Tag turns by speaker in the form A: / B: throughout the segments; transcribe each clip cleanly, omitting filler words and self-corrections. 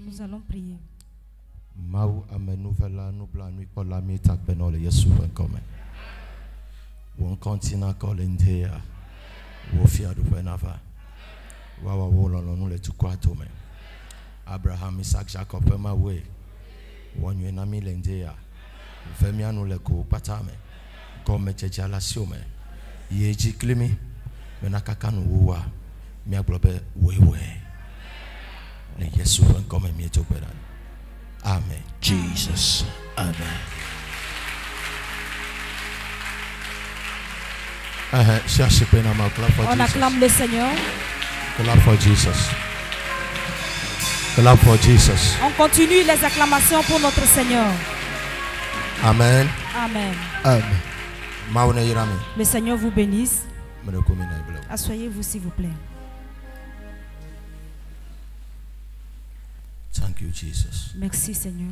A: Nous allons prier.
B: Mau amenuvela nubla nui kola mi tak benole Yesu venkome. Won kontina kolentea. Wo fia du penava. Wawa wolo no le tukwato me. Abraham, Isaac, Jacob ma we. Won yu na mi lendea. Femi anu le ko patame. Comme checha la siome. Yeji klimi. Menakakanu uwa. Mi aglobe wewe. Le Yesu venkome mi etopera. Amen.
C: Jesus. Amen.
A: On acclame le Seigneur.
B: Clap for Jesus. Clap for Jesus.
A: On continue les acclamations pour notre Seigneur.
B: Amen.
A: Amen.
B: Amen.
A: Le Seigneur vous bénisse. Asseyez-vous s'il vous plaît.
B: Thank you, Jesus.
A: Merci Seigneur.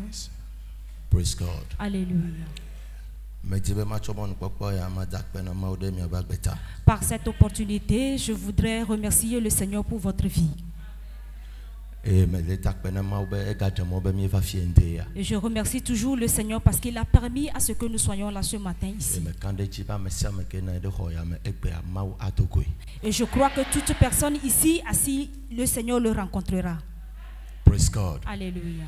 B: Praise God.
A: Alléluia. Par cette opportunité, je voudrais remercier le Seigneur pour votre vie. Et je remercie toujours le Seigneur parce qu'il a permis à ce que nous soyons là ce matin ici. Et je crois que toute personne ici assise, le Seigneur le rencontrera.
B: Praise God.
A: Alléluia.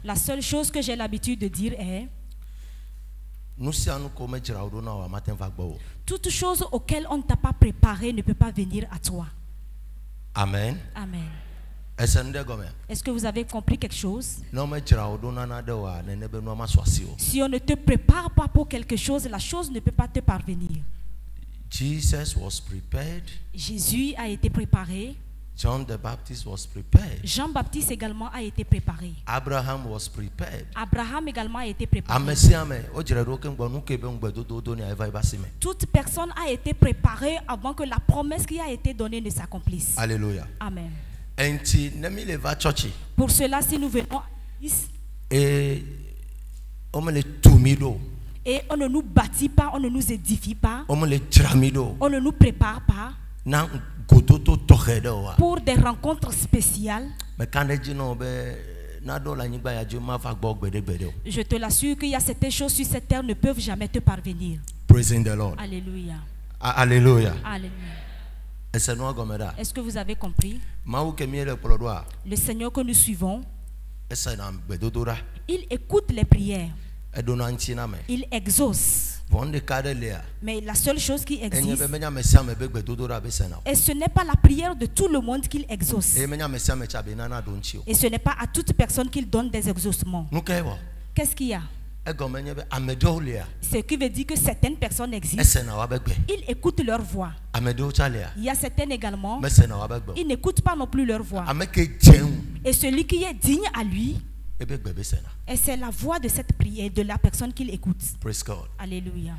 A: La seule chose que j'ai l'habitude de dire est: toute chose auquel on ne t'a pas préparé ne peut pas venir à toi.
B: Amen.
A: Amen. Est-ce que vous avez compris quelque chose? Si on ne te prépare pas pour quelque chose, la chose ne peut pas te parvenir.
B: Jesus was prepared.
A: Jésus a été préparé.
B: John the Baptist was prepared.
A: Jean-Baptiste également a été préparé.
B: Abraham was prepared.
A: Abraham également a été préparé. Toute personne a été préparée avant que la promesse qui a été donnée ne s'accomplisse.
B: Alléluia.
A: Amen. Pour cela, si nous venons à l'église et on ne nous bâtit pas, on ne nous édifie pas, on ne nous prépare pas pour des rencontres spéciales, je te l'assure qu'il y a certaines choses sur cette terre ne peuvent jamais te parvenir.
B: Praising the Lord.
A: Alléluia.
B: Alléluia.
A: Alléluia. Est-ce que vous avez compris? Le Seigneur que nous suivons, il écoute les prières. Il exauce. Mais la seule chose qui existe, et ce n'est pas la prière de tout le monde qu'il exauce, et ce n'est pas à toute personne qu'il donne des exaucements. Qu'est-ce qu'il y a? Ce qui veut dire que certaines personnes existent, ils écoutent leur voix. Il y a certaines également, ils n'écoutent pas non plus leur voix. Et celui qui est digne à lui, et c'est la voix de cette prière, de la personne qu'il écoute. Alléluia.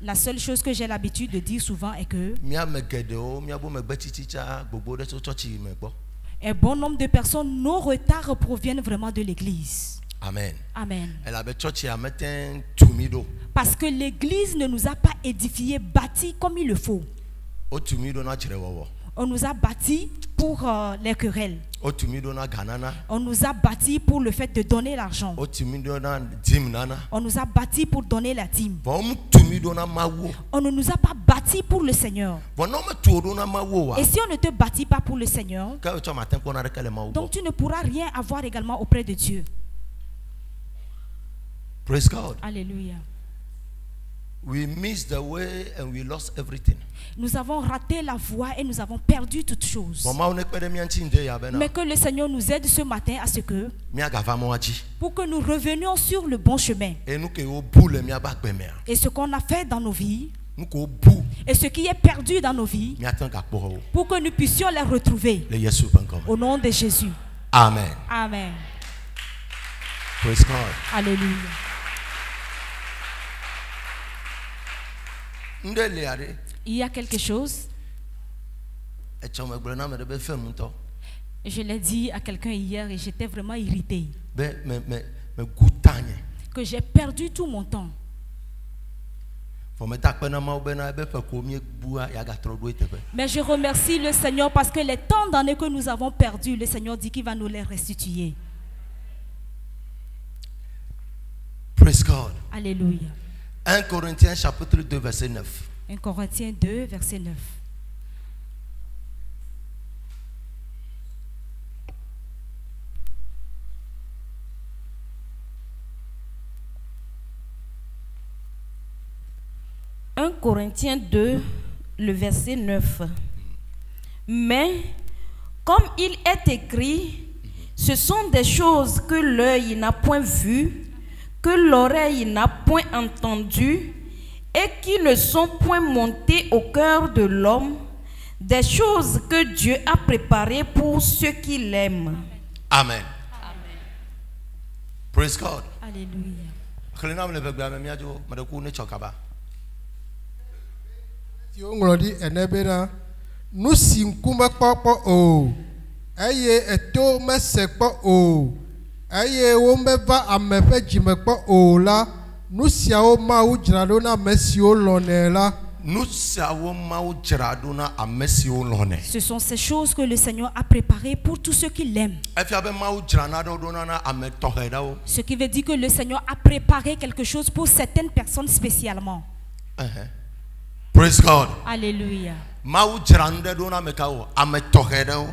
A: La seule chose que j'ai l'habitude de dire souvent est que un bon nombre de personnes, nos retards proviennent vraiment de l'église.
B: Amen.
A: Amen. Parce que l'église ne nous a pas édifiés, bâtis comme il le faut. On nous a bâtis pour les querelles. On nous a bâtis pour le fait de donner l'argent. On nous a bâtis pour donner la dîme. On ne nous a pas bâtis pour le Seigneur. Et si on ne te bâtit pas pour le Seigneur, donc tu ne pourras rien avoir également auprès de Dieu.
B: Praise God.
A: Alléluia.
B: We missed the way and we lost everything.
A: Nous avons raté la voie et nous avons perdu toutes choses. Mais que le Seigneur nous aide ce matin à ce que, pour que nous revenions sur le bon chemin. Et ce qu'on a fait dans nos vies, et ce qui est perdu dans nos vies, pour que nous puissions les retrouver. Au nom de Jésus.
B: Amen.
A: Amen.
B: Praise God.
A: Alléluia. Il y a quelque chose. Je l'ai dit à quelqu'un hier et j'étais vraiment irrité. Que j'ai perdu tout mon temps. Mais je remercie le Seigneur parce que les temps d'années que nous avons perdus, le Seigneur dit qu'il va nous les restituer.
B: Praise God.
A: Alléluia.
B: 1 Corinthiens chapitre 2 verset 9.
A: 1 Corinthiens 2 verset 9. «
D: 1 Corinthiens 2, le verset 9. Mais, comme il est écrit, ce sont des choses que l'œil n'a point vues, que l'oreille n'a point entendues, et qui ne sont point montées au cœur de l'homme, des choses que Dieu a préparées pour ceux qui l'aiment. »
B: Amen.
A: Amen.
B: Praise God.
A: Alléluia.
E: Nous sinkume kpɔkpɔ o, eye eto mesekpɔ o, eye womeva ame ƒe dzime kpɔ o la, nu siawo Mawu dzra ɖo na ame siwo lɔnɛ la.
A: Ce sont ces choses que le Seigneur a préparées pour tous ceux qui l'aiment. Ce qui veut dire que le Seigneur a préparé quelque chose pour certaines personnes spécialement.
B: Praise God.
A: Alléluia.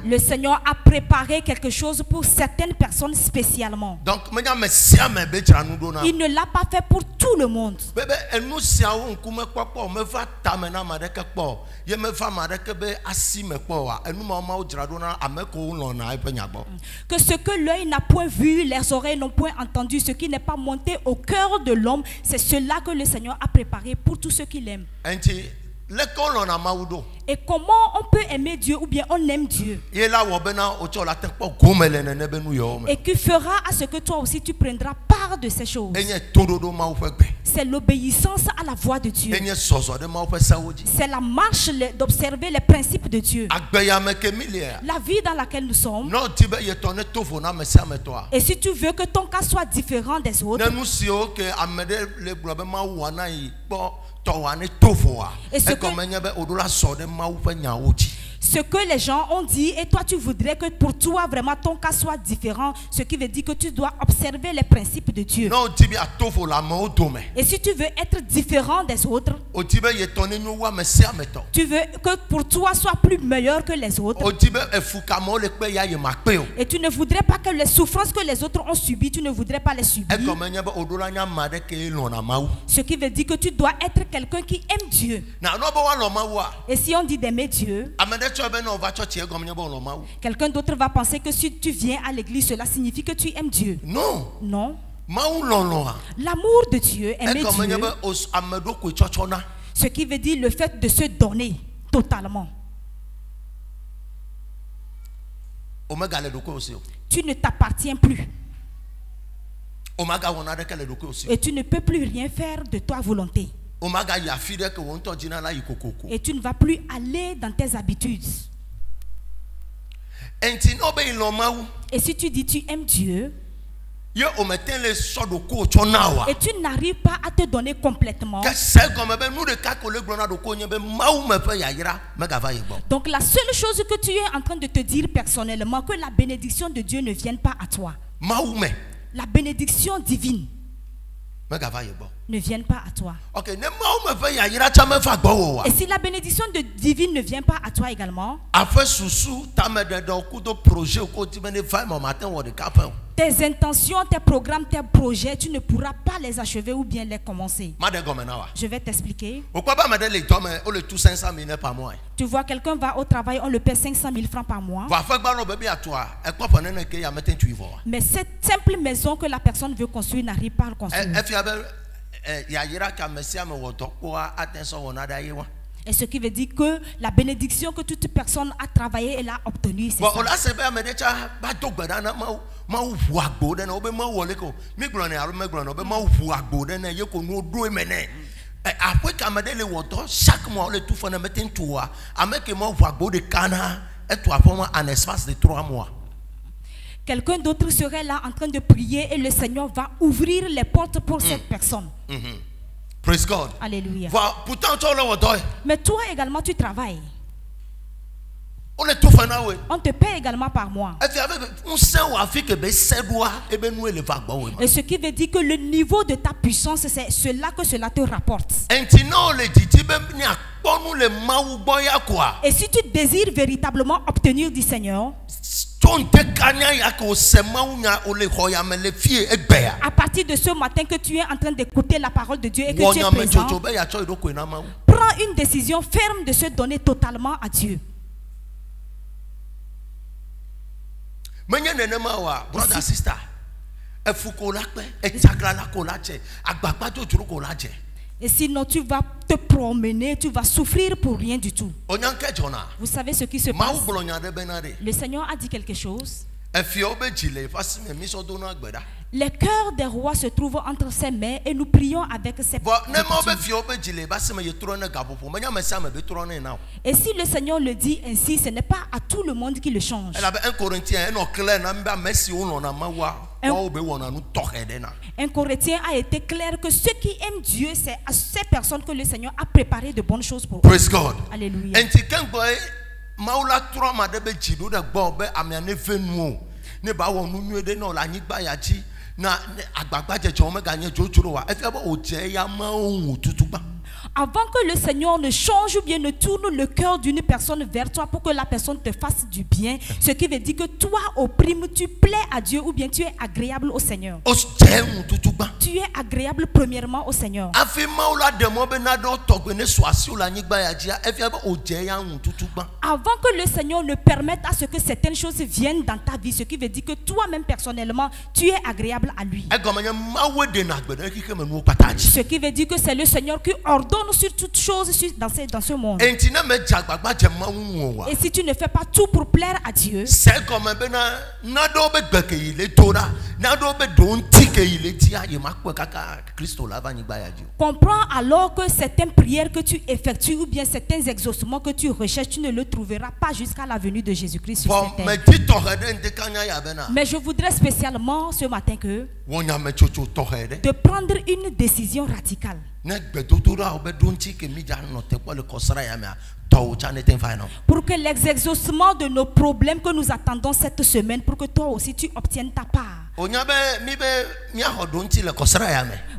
A: Le Seigneur a préparé quelque chose pour certaines personnes spécialement.
B: Donc, il
A: ne l'a pas fait pour tout le monde. Que ce que l'œil n'a point vu, les oreilles n'ont point entendu, ce qui n'est pas monté au cœur de l'homme, c'est cela que le Seigneur a préparé pour tous ceux qui l'aiment. Et comment on peut aimer Dieu ou bien on aime Dieu? Et qui fera à ce que toi aussi tu prendras part de ces choses. C'est l'obéissance à la voix de Dieu. C'est la marche d'observer les principes de Dieu. La vie dans laquelle nous sommes. Et si tu veux que ton cas soit différent des autres, et ce que les gens ont dit, et toi tu voudrais que pour toi vraiment ton cas soit différent, ce qui veut dire que tu dois observer les principes de Dieu. Et si tu veux être différent des autres, tu veux que pour toi soit plus meilleur que les autres, et tu ne voudrais pas que les souffrances que les autres ont subies, tu ne voudrais pas les subir. Ce qui veut dire que tu dois être quelqu'un qui aime Dieu. Et si on dit d'aimer Dieu, quelqu'un d'autre va penser que si tu viens à l'église, cela signifie que tu aimes Dieu.
B: Non.
A: Non. L'amour de Dieu, aimer Dieu, ce qui veut dire le fait de se donner totalement. Tu ne t'appartiens plus. Et tu ne peux plus rien faire de ta volonté. Et tu ne vas plus aller dans tes habitudes. Et si tu dis tu aimes Dieu, et tu n'arrives pas à te donner complètement, donc la seule chose que tu es en train de te dire personnellement, que la bénédiction de Dieu ne vienne pas à toi. La bénédiction divine ne vienne pas à toi. Et si la bénédiction divine ne vient pas à toi également, tes intentions, tes programmes, tes projets, tu ne pourras pas les achever ou bien les commencer. Je vais t'expliquer. Tu vois, quelqu'un va au travail, on le paie 500 000 francs par mois. Mais cette simple maison que la personne veut construire n'arrive pas à le construire. Et ce qui veut dire que la bénédiction que toute personne a travaillé, elle a obtenue. C'est ça.
B: Chaque mois, le tout fait un tour. Un espace de 3 mois.
A: Quelqu'un d'autre serait là en train de prier et le Seigneur va ouvrir les portes pour cette personne.
B: Praise God.
A: Alléluia.
B: Pourtant,
A: mais toi également, tu travailles.
B: On
A: te paie également par mois. Et ce qui veut dire que le niveau de ta puissance, c'est cela que cela te rapporte. Et si tu désires véritablement obtenir du Seigneur, à partir de ce matin que tu es en train d'écouter la parole de Dieu et que tu es présent, prends une décision ferme de se donner totalement à Dieu.
B: Brother, sister,
A: et sinon tu vas te promener, tu vas souffrir pour rien du tout. Vous savez ce qui se passe? Le Seigneur a dit quelque chose. Les cœurs des rois se trouvent entre ses mains et nous prions avec ses mains. Et si le Seigneur le dit ainsi, ce n'est pas à tout le monde qui le change. 1 Corinthiens a été clair que ceux qui aiment Dieu, c'est à ces personnes que le Seigneur a préparé de bonnes choses pour eux.
B: Praise God.
A: Alléluia. Avant que le Seigneur ne change ou bien ne tourne le cœur d'une personne vers toi pour que la personne te fasse du bien, ce qui veut dire que toi, au prime, tu plais à Dieu ou bien tu es agréable au Seigneur. Tu es agréable premièrement au Seigneur. Avant que le Seigneur ne permette à ce que certaines choses viennent dans ta vie, ce qui veut dire que toi-même personnellement, tu es agréable à lui. Ce qui veut dire que c'est le Seigneur qui ordonne sur toutes choses dans ce monde. Et si tu ne fais pas tout pour plaire à Dieu, comprends alors que certaines prières que tu effectues ou bien certains exaucements que tu recherches, tu ne le trouveras pas jusqu'à la venue de Jésus-Christ sur cette terre. Mais je voudrais spécialement ce matin de prendre une décision radicale. Pour que les exaucements de nos problèmes que nous attendons cette semaine, pour que toi aussi tu obtiennes ta part.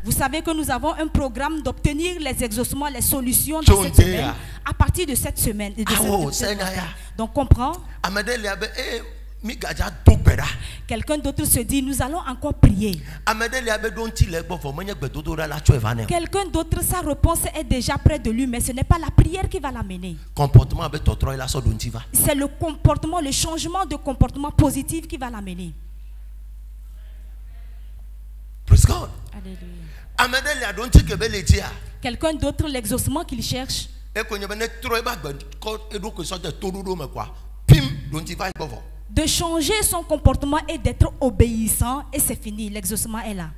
A: Vous savez que nous avons un programme d'obtenir les exaucements, les solutions de cette semaine, à partir de cette semaine. Donc comprends. Quelqu'un d'autre se dit, nous allons encore prier. Quelqu'un d'autre, sa réponse est déjà près de lui, mais ce n'est pas la prière qui va l'amener. C'est le comportement, le changement de comportement positif qui va l'amener. Quelqu'un d'autre, l'exaucement qu'il cherche, de changer son comportement et d'être obéissant, et c'est fini, l'exaucement est là.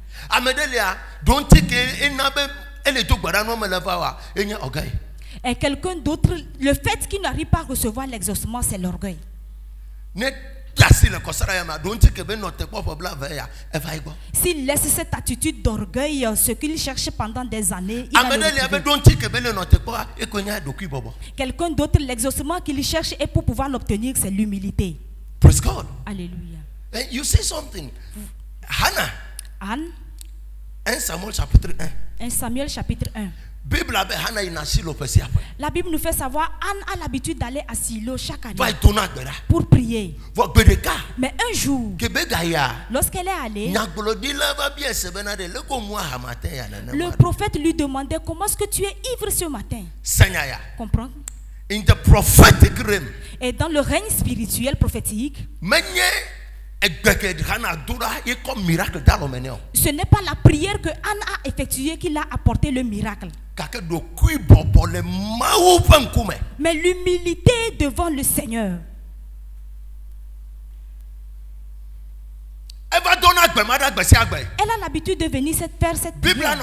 A: Et quelqu'un d'autre, le fait qu'il n'arrive pas à recevoir l'exaucement, c'est l'orgueil. S'il laisse cette attitude d'orgueil, ce qu'il cherche pendant des années, il va le... Quelqu'un d'autre, l'exaucement qu'il cherche et pour pouvoir l'obtenir, c'est l'humilité.
B: Praise God.
A: Alléluia.
B: You say something. Hannah.
A: Anne.
B: 1 Samuel chapitre 1.
A: 1 Samuel chapitre 1. La Bible nous fait savoir Anne a l'habitude d'aller à Silo chaque année pour prier. Mais un jour, lorsqu'elle est allée, le prophète lui demandait comment est-ce que tu es ivre ce matin. Comprends?
B: In the prophetic realm,
A: et dans le règne spirituel prophétique, ce n'est pas la prière que Anne a effectuée qui l'a apporté le miracle, mais l'humilité devant le Seigneur. Elle a l'habitude de venir faire cette prière.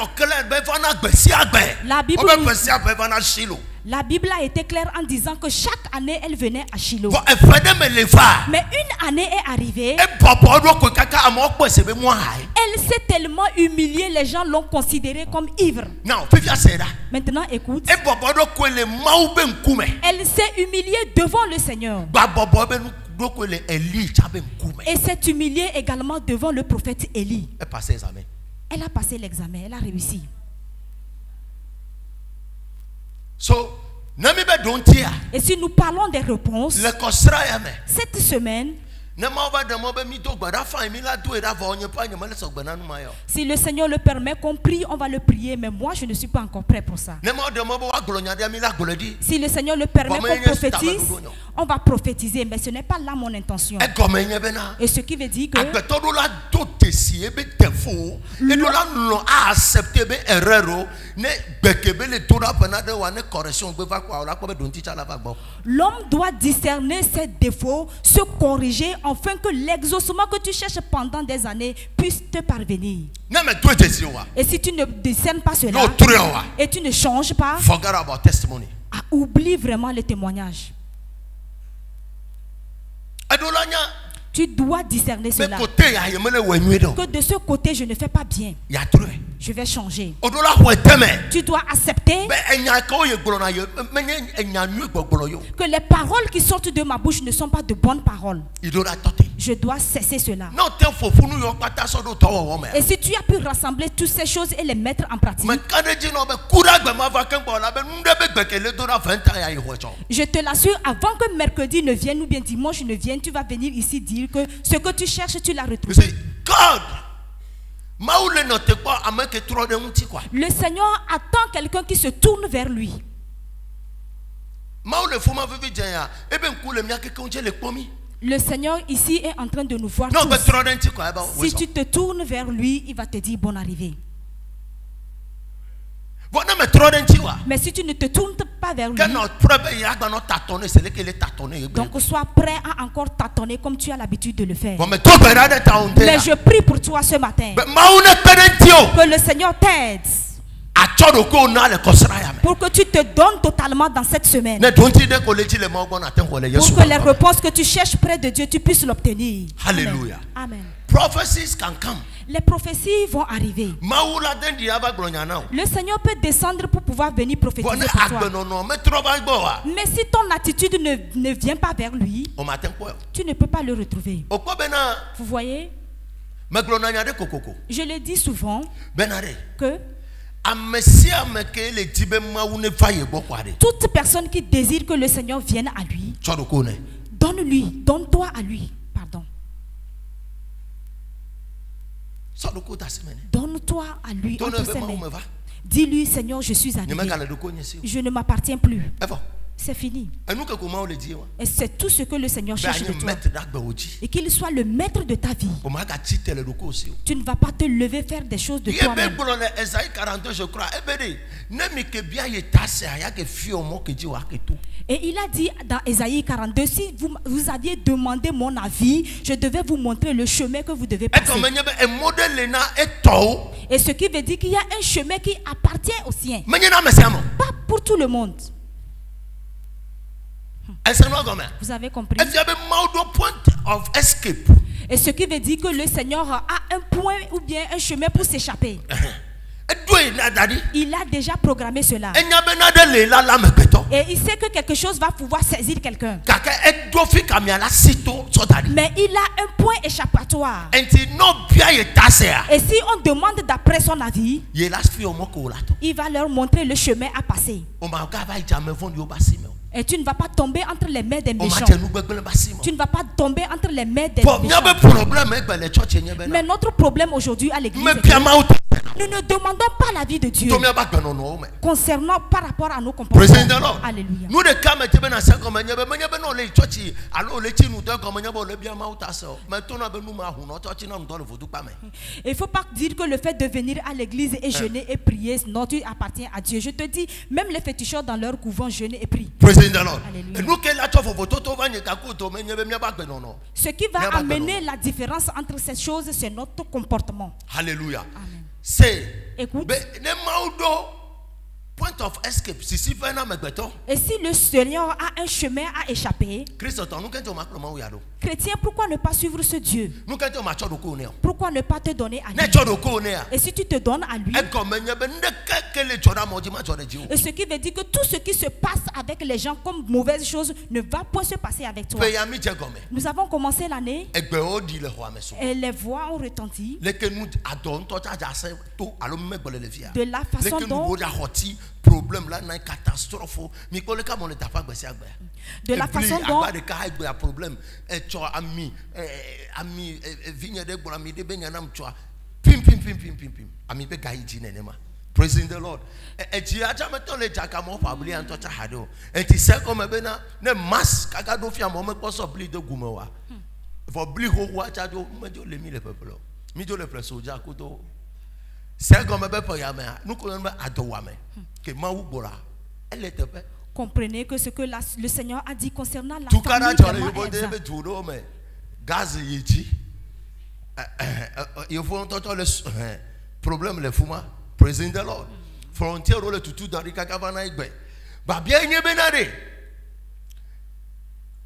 A: La Bible a été claire en disant que chaque année elle venait à Shiloh. Mais une année est arrivée. Elle s'est tellement humiliée, les gens l'ont considérée comme ivre. Maintenant écoute. Elle s'est humiliée devant le Seigneur. Et s'est humiliée également devant le prophète Élie. Elle a passé l'examen, elle a réussi. Et si nous parlons des réponses, cette semaine, si le Seigneur le permet qu'on prie, on va le prier, mais moi je ne suis pas encore prêt pour ça. Si le Seigneur le permet qu'on prophétise, on va prophétiser, mais ce n'est pas là mon intention. Et ce qui veut dire que l'homme doit discerner ses défauts, se corriger, afin que l'exaucement que tu cherches pendant des années puisse te parvenir. Et si tu ne discernes pas cela et tu ne changes pas, oublie vraiment les témoignages. Tu dois discerner cela. Que de ce côté, je ne fais pas bien. Je vais changer. Tu dois accepter que les paroles qui sortent de ma bouche ne sont pas de bonnes paroles. Je dois cesser cela. Et si tu as pu rassembler toutes ces choses et les mettre en pratique, je te l'assure, avant que mercredi ne vienne ou bien dimanche ne vienne, tu vas venir ici dire que ce que tu cherches, tu l'as retrouvé. Le Seigneur attend quelqu'un qui se tourne vers lui. Le Seigneur ici est en train de nous voir tous. Si tu te tournes vers lui, il va te dire bonne arrivée. Mais si tu ne te tournes pas vers lui, donc sois prêt à encore tâtonner comme tu as l'habitude de le faire. Mais je prie pour toi ce matin que le Seigneur t'aide pour que tu te donnes totalement dans cette semaine, pour que les réponses que tu cherches près de Dieu, tu puisses l'obtenir.
B: Alléluia.
A: Amen.
B: Prophecies can come.
A: Les prophéties vont arriver. Le Seigneur peut descendre pour pouvoir venir prophétiser pour toi. Mais si ton attitude ne vient pas vers lui, tu ne peux pas le retrouver. Vous voyez? Je le dis souvent que toute personne qui désire que le Seigneur vienne à lui, donne-toi à lui. Pardon. Donne-toi à lui entre ses mains. Dis-lui, Seigneur, je suis arrivé. Je ne m'appartiens plus. C'est fini. Et c'est tout ce que le Seigneur cherche de toi. Et qu'il soit le maître de ta vie. Tu ne vas pas te lever faire des choses de toi-même. Et il a dit dans Ésaïe 42, si vous aviez demandé mon avis, je devais vous montrer le chemin que vous devez passer. Et ce qui veut dire qu'il y a un chemin qui appartient aux siens. Pas pour tout le monde. Vous avez compris? Et ce qui veut dire que le Seigneur a un point ou bien un chemin pour s'échapper. Il a déjà programmé cela. Et il sait que quelque chose va pouvoir saisir quelqu'un. Mais il a un point échappatoire. Et si on demande d'après son avis, il va leur montrer le chemin à passer. Et tu ne vas pas tomber entre les mains des méchants. Tu ne vas pas tomber entre les mains des méchants. Mais notre problème aujourd'hui à l'église, nous ne demandons pas l'avis de Dieu concernant par rapport à nos comportements. Alléluia. Il ne faut pas dire que le fait de venir à l'église et jeûner et prier, non, tu appartiens à Dieu. Je te dis, même les féticheurs dans leur couvent jeûnent et prient. Alléluia. Ce qui va amener la différence entre ces choses, c'est notre comportement.
B: Alléluia.
A: Amen.
B: C'est
A: écoute.
B: Point of escape.
A: Et si le Seigneur a un chemin à échapper, chrétien, pourquoi ne pas suivre ce Dieu? Pourquoi ne pas te donner à lui? Et si tu te donnes à lui, et ce qui veut dire que tout ce qui se passe avec les gens comme mauvaise chose ne va point se passer avec toi. Nous avons commencé l'année et les voix ont retenti de la façon dont
B: problème là une catastrophe de la façon dont problème ami vigne de bolami de benyanam choa pim praising the Lord et tu as jamais ton le jakamo fabli en toi hado et tu sais comme bena ne mas kaka do fia mo me poso bli de gumewa for bli ho wa cha do me do le mi le peuple mi do le preso ja ko do c'est comme be pour yame nous connaissons adowame que maou bora elle était pas.
A: Comprenez que ce que le Seigneur a dit concernant la famille
B: gaz yiti il faut entendre le problème les fuma praising the Lord frontière le tutu dans rikakavana igbe ba bien nyebenade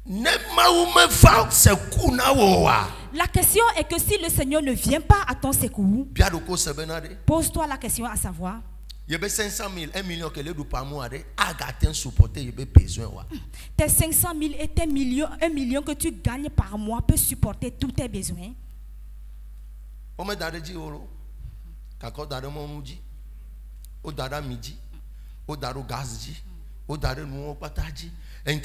B: ne maou me fa sekuna woa.
A: La question est que si le Seigneur ne vient pas à ton secours, pose-toi la question à savoir,
B: tes 500 000 et 1 million que les par mois à supporter besoin.
A: Tes 500 000 et tes millions, 1 million que tu gagnes par mois peut supporter tous tes besoins.
B: On me donne dit euro, kako dare mon mudi, o dara midi, o daro gazji, o dare nous pataji.
A: Le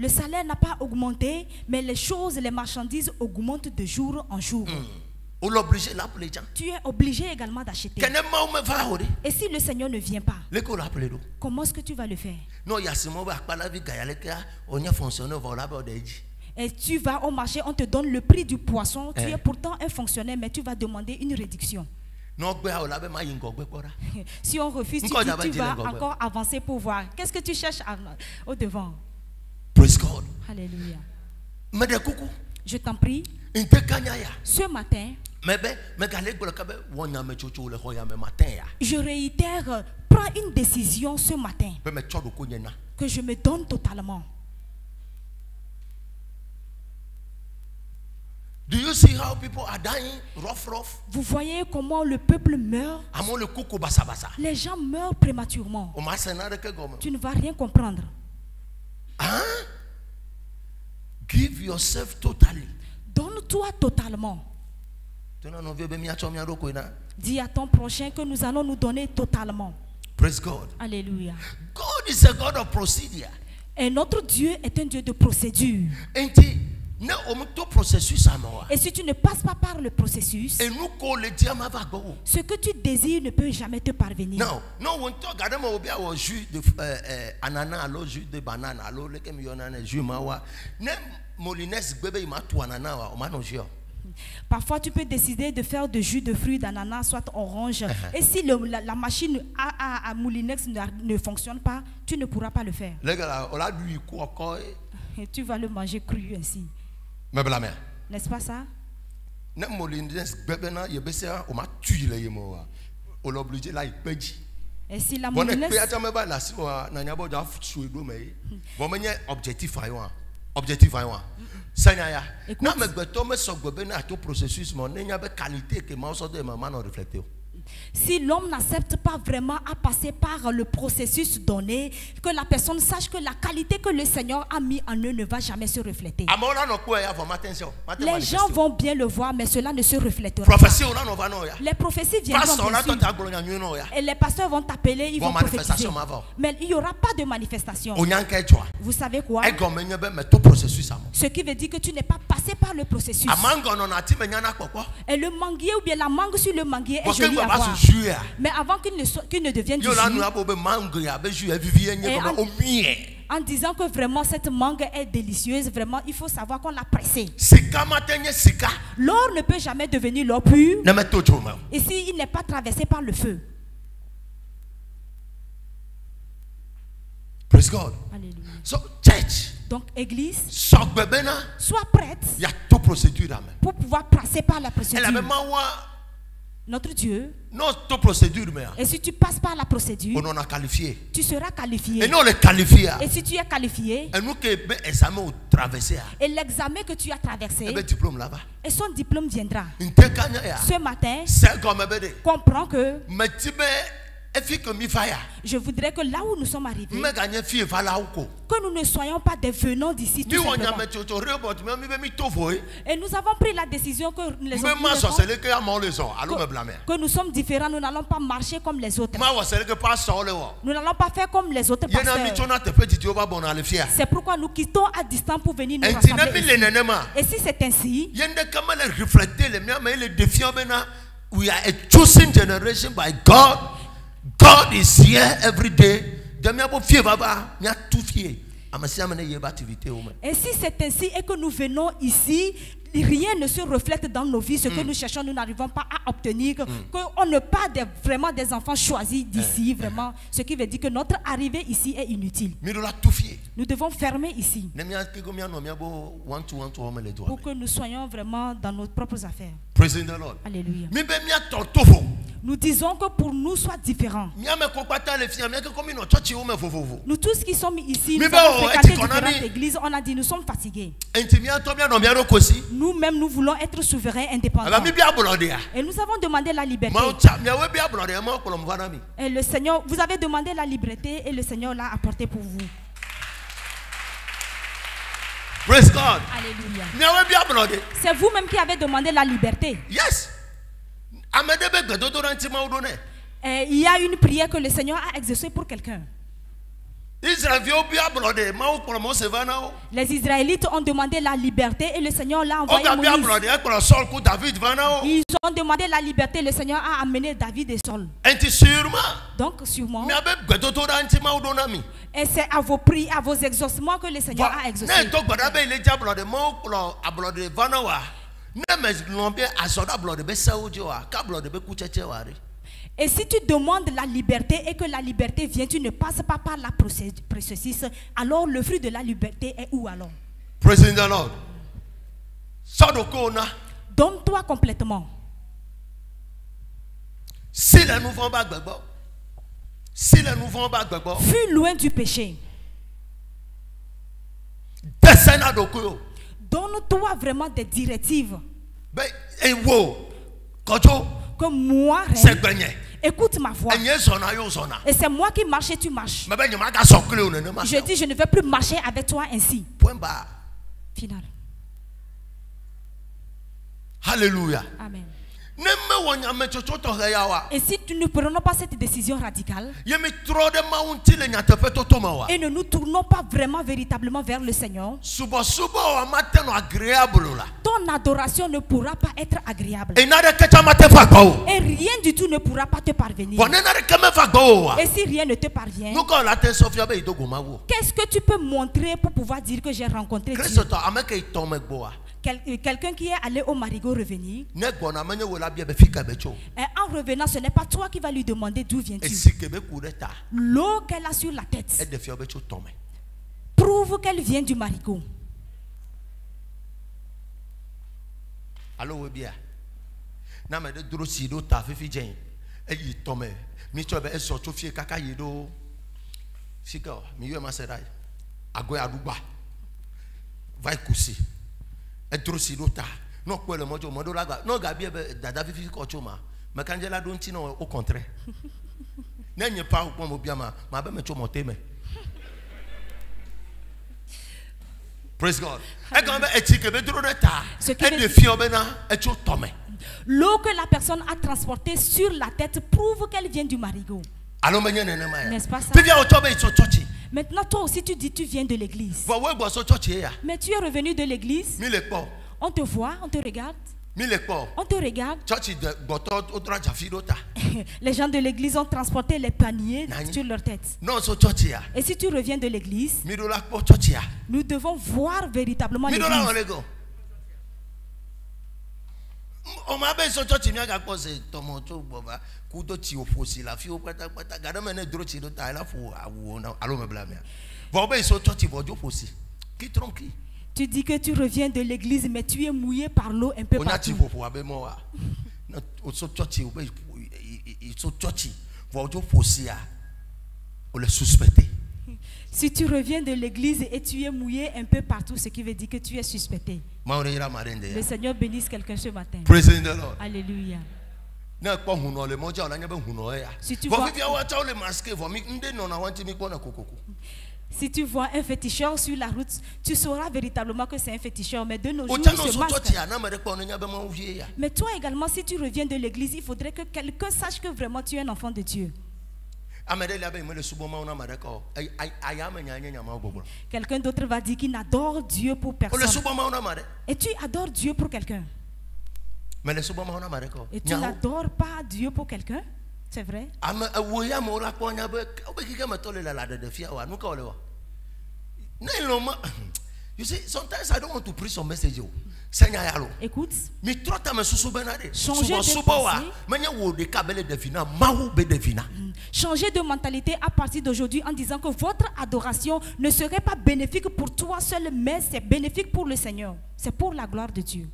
A: salaire n'a pas augmenté, mais les choses, les marchandises augmentent de jour en jour. Tu es obligé également d'acheter. Et si le Seigneur ne vient pas, comment est-ce que tu vas le faire? Et tu vas au marché, on te donne le prix du poisson. Tu es pourtant un fonctionnaire, mais tu vas demander une réduction. Si on refuse, tu vas encore avancer pour voir. Qu'est-ce que tu cherches au devant?
B: Praise God.
A: Alléluia. Je t'en prie. Ce matin, je réitère, prends une décision ce matin que je me donne totalement.
B: Do you see how people are dying rough?
A: Vous voyez comment le peuple meurt? Les gens meurent prématurément. Tu ne vas rien comprendre.
B: Hein? Give yourself totally.
A: Donne-toi totalement. Dis à ton prochain que nous allons nous donner totalement.
B: Praise God.
A: Alléluia.
B: God is a God of procedure.
A: Et notre Dieu est un Dieu de procédure. Et si tu ne passes pas par le processus, ce que tu désires ne peut jamais te parvenir. Parfois, tu peux décider de faire de jus de fruits d'ananas, soit orange. Et si la machine à moulinex ne fonctionne pas, tu ne pourras pas le faire. Et tu vas le manger cru ainsi. N'est-ce pas ça? Et si la moulinex... Si l'homme n'accepte pas vraiment à passer par le processus donné, que la personne sache que la qualité que le Seigneur a mis en eux ne va jamais se refléter. Les gens vont bien le voir, mais cela ne se reflétera pas. Les prophéties viendront bien sûr. Et les pasteurs vont t'appeler, ils vont prophétiser. Mais il n'y aura pas de manifestation. Vous savez quoi? Ce qui veut dire que tu n'es pas passé par le processus. Et le manguier ou bien la mangue sur le manguier est jolie à voir. Mais avant qu'il ne devienne du jus, en disant que vraiment cette mangue est délicieuse, vraiment il faut savoir qu'on l'a pressée. L'or ne peut jamais devenir l'or pur et s'il n'est pas traversé par le feu.
B: Praise God.
A: Alléluia.
B: So, church.
A: Donc, église,
B: sois
A: prête
B: il y a toute procédure.
A: Pour pouvoir passer par la procédure.
B: Notre
A: Dieu.
B: Notre procédure.
A: Et si tu passes par la procédure,
B: on a qualifié.
A: Tu seras qualifié.
B: Et non, le qualifié.
A: Et si tu es qualifié,
B: et
A: l'examen que tu as traversé,
B: et
A: son diplôme viendra. Ce matin, comprends que je voudrais que là où nous sommes arrivés, que nous ne soyons pas des venants d'ici tout simplement. Et nous avons pris la décision que nous sommes différents, nous n'allons pas marcher comme les autres. Nous n'allons pas faire comme les autres pasteurs. C'est pourquoi nous quittons à distance pour venir nous rassembler ici. Et si c'est ainsi,
B: we are a chosen generation by God. God is here every day.
A: Et si c'est ainsi et que nous venons ici, rien ne se reflète dans nos vies. Ce que nous cherchons, nous n'arrivons pas à obtenir. Qu'on n'est pas vraiment des enfants choisis d'ici, vraiment. Ce qui veut dire que notre arrivée ici est inutile. Nous devons fermer ici. Pour que nous soyons vraiment dans nos propres affaires.
B: Praise the Lord.
A: Alléluia. Nous disons que pour nous soit différent. Nous tous qui sommes ici, nous avons fréquenté différentes églises, on a dit nous sommes fatigués. Nous-mêmes, nous voulons être souverains, indépendants. Et nous avons demandé la liberté. Et le Seigneur, vous avez demandé la liberté et le Seigneur l'a apporté pour vous.
B: Praise God.
A: Alléluia. C'est vous-même qui avez demandé la liberté.
B: Yes.
A: Il y a une prière que le Seigneur a exaucée pour quelqu'un. Les Israélites ont demandé la liberté et le Seigneur l'a envoyé Moïse. Ils ont demandé la liberté, le Seigneur a amené David et Saul. Donc sûrement. Et c'est à vos prières, à vos exaucements que le Seigneur a exaucé. Et si tu demandes la liberté et que la liberté vient, tu ne passes pas par la processus, alors le fruit de la liberté est où alors?
B: Praise the Lord.
A: Donne-toi complètement.
B: Fuis
A: loin du péché. Donne-toi vraiment des directives. Que moi, écoute ma voix. Et c'est moi qui marche et tu marches. Je dis, je ne vais plus marcher avec toi ainsi. Final.
B: Alléluia.
A: Amen. Et si nous ne prenons pas cette décision radicale et ne nous tournons pas vraiment véritablement vers le Seigneur, ton adoration ne pourra pas être agréable. Et rien du tout ne pourra pas te parvenir. Et si rien ne te parvient, qu'est-ce que tu peux montrer pour pouvoir dire que j'ai rencontré Dieu? Quelqu'un qui est allé au marigot revenir. Et en revenant, ce n'est pas toi qui vas lui demander d'où viens-tu. L'eau qu'elle a sur la tête prouve qu'elle vient du marigot.
B: Non, quoi le mojo modo là non gabi dada fifi kochoma mais quand j'ai la donti non au contraire n'est pas au point bien ma be me chomote me. Praise God. Et quand et ti que be dro ta et de fi obena et cho tome.
A: L'eau que la personne a transportée sur la tête prouve qu'elle vient du marigot. N'est-ce pas ça? Maintenant, toi aussi, tu dis tu viens de l'église. Mais tu es revenu de l'église. On te voit, on te regarde. On te regarde. Les gens de l'église ont transporté les paniers sur leur tête. Et si tu reviens de l'église, nous devons voir véritablement l'église. Tu dis que tu reviens de l'église, mais tu es mouillé par l'eau un peu partout. Si tu reviens de l'église et tu es mouillé un peu partout, ce qui veut dire que tu es suspecté. Le Seigneur bénisse quelqu'un ce matin. Alléluia. Si tu vois un féticheur sur la route, tu sauras véritablement que c'est un féticheur. Mais de nos jours, il se masque. Mais toi également, si tu reviens de l'église, il faudrait que quelqu'un sache que vraiment tu es un enfant de Dieu. Quelqu'un d'autre va dire qu'il adore Dieu pour personne. Et tu adores Dieu pour quelqu'un. Et tu n'adores pas Dieu pour quelqu'un. C'est vrai.
B: You see, sometimes I don't want to preach some message.
A: Écoute, changer de mentalité à partir d'aujourd'hui en disant que votre adoration ne serait pas bénéfique pour toi seul, mais c'est bénéfique pour le Seigneur. C'est pour la gloire de Dieu.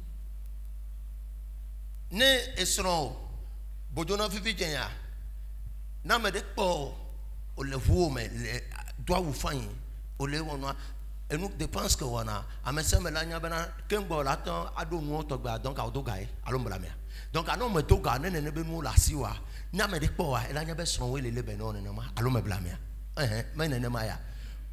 B: Et nous dépensons que on a amène melania bena kembo latin ado nu otogba donc ado gae alomblame donc anon me to ga ne ne be nu la siwa nya me de po a elanya be son we lele be no ne ma alomblame me ne ma ya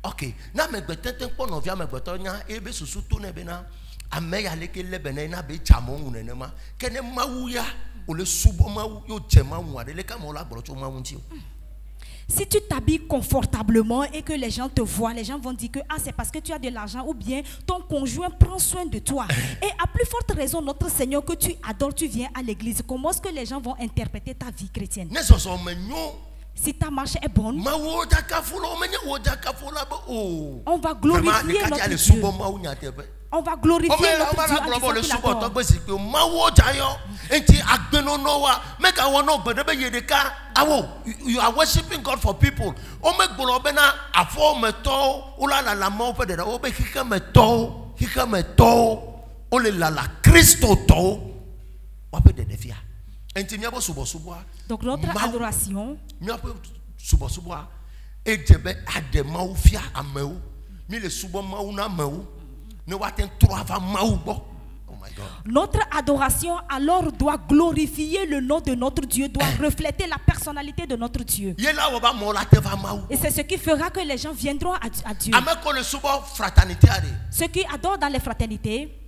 B: okay na me gbeteten po no via me gbeto nya e be susu to ne be na ame ya leke le be na be chamo hu ne ma kene mawu ya o le subo mawu yo je mawu ade le ka mo la gboro cho mawu nti.
A: Si tu t'habilles confortablement et que les gens te voient, les gens vont dire que ah, c'est parce que tu as de l'argent ou bien ton conjoint prend soin de toi. Et à plus forte raison, notre Seigneur que tu adores, tu viens à l'église. Comment est-ce que les gens vont interpréter ta vie chrétienne? Si ta marche est bonne, on va glorifier notre Dieu. On va glorifier notre
B: Dieu. You are worshiping God for people.
A: Donc notre adoration, notre adoration alors doit glorifier le nom de notre Dieu, doit refléter la personnalité de notre Dieu. Et c'est ce qui fera que les gens viendront à Dieu. Ceux qui adorent dans les fraternités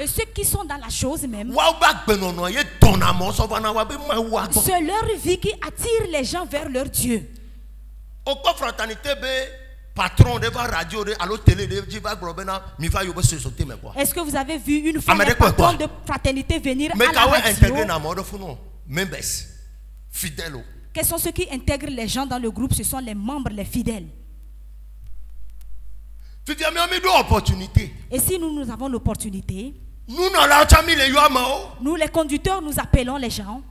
A: et ceux qui sont dans la chose même, c'est leur vie qui attire les gens vers leur Dieu. Est-ce que vous avez vu une fois les patrons de fraternité venir à la radio? Quels sont ceux qui intègrent les gens dans le groupe? Ce sont les membres, les fidèles. Et si nous avons l'opportunité, nous les conducteurs, nous appelons les gens,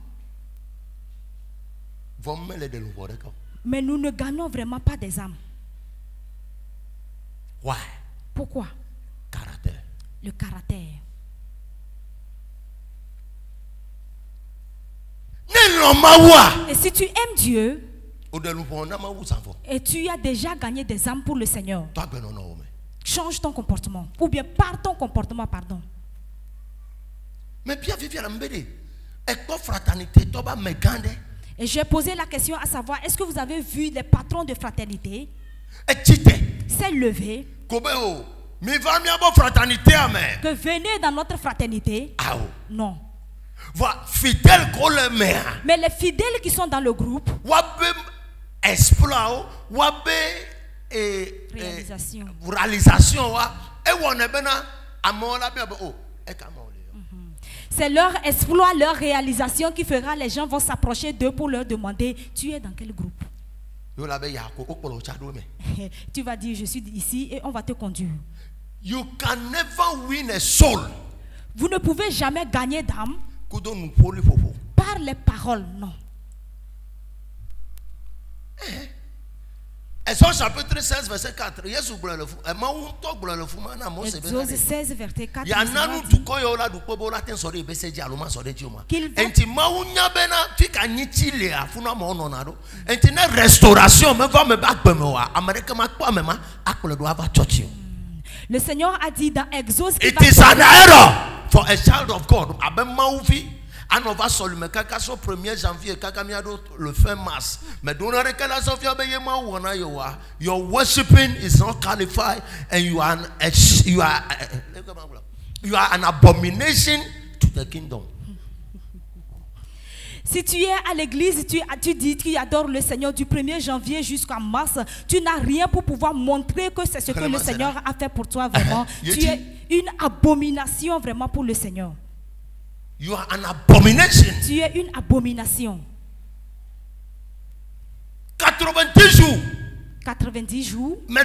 A: mais nous ne gagnons vraiment pas des âmes.
B: Why?
A: Pourquoi?
B: Caractère.
A: Le caractère. Et si tu aimes Dieu et tu as déjà gagné des âmes pour le Seigneur, change ton comportement. Ou bien par ton comportement, pardon. Et j'ai posé la question à savoir, est-ce que vous avez vu les patrons de fraternité s'est levé que venez dans notre fraternité? Non. Mais les fidèles qui sont dans le groupe, réalisation. C'est leur exploit, leur réalisation qui fera les gens vont s'approcher d'eux pour leur demander, tu es dans quel groupe? Tu vas dire, je suis ici et on va te conduire.
B: You can never win a soul.
A: Vous ne pouvez jamais gagner d'âme par les paroles, non.
B: Exode chapitre 16, verset 4.
A: Exode 16, verset 4. Le Seigneur a dit dans Exode,
B: it is an error for a child of God. On va seulement kaka so 1er janvier kaka miado le fin mars. Mais donner que la Sophia beyema wana yowa. Your worshiping is not qualified and you are an abomination to the kingdom.
A: Si tu es à l'église, tu dis que tu adores le Seigneur du 1er janvier jusqu'à mars, tu n'as rien pour pouvoir montrer que c'est ce que le Seigneur a fait pour toi vraiment. Tu es une abomination vraiment pour le Seigneur.
B: You are an abomination.
A: Tu es une abomination.
B: 90 jours.
A: 90 jours.
B: Mais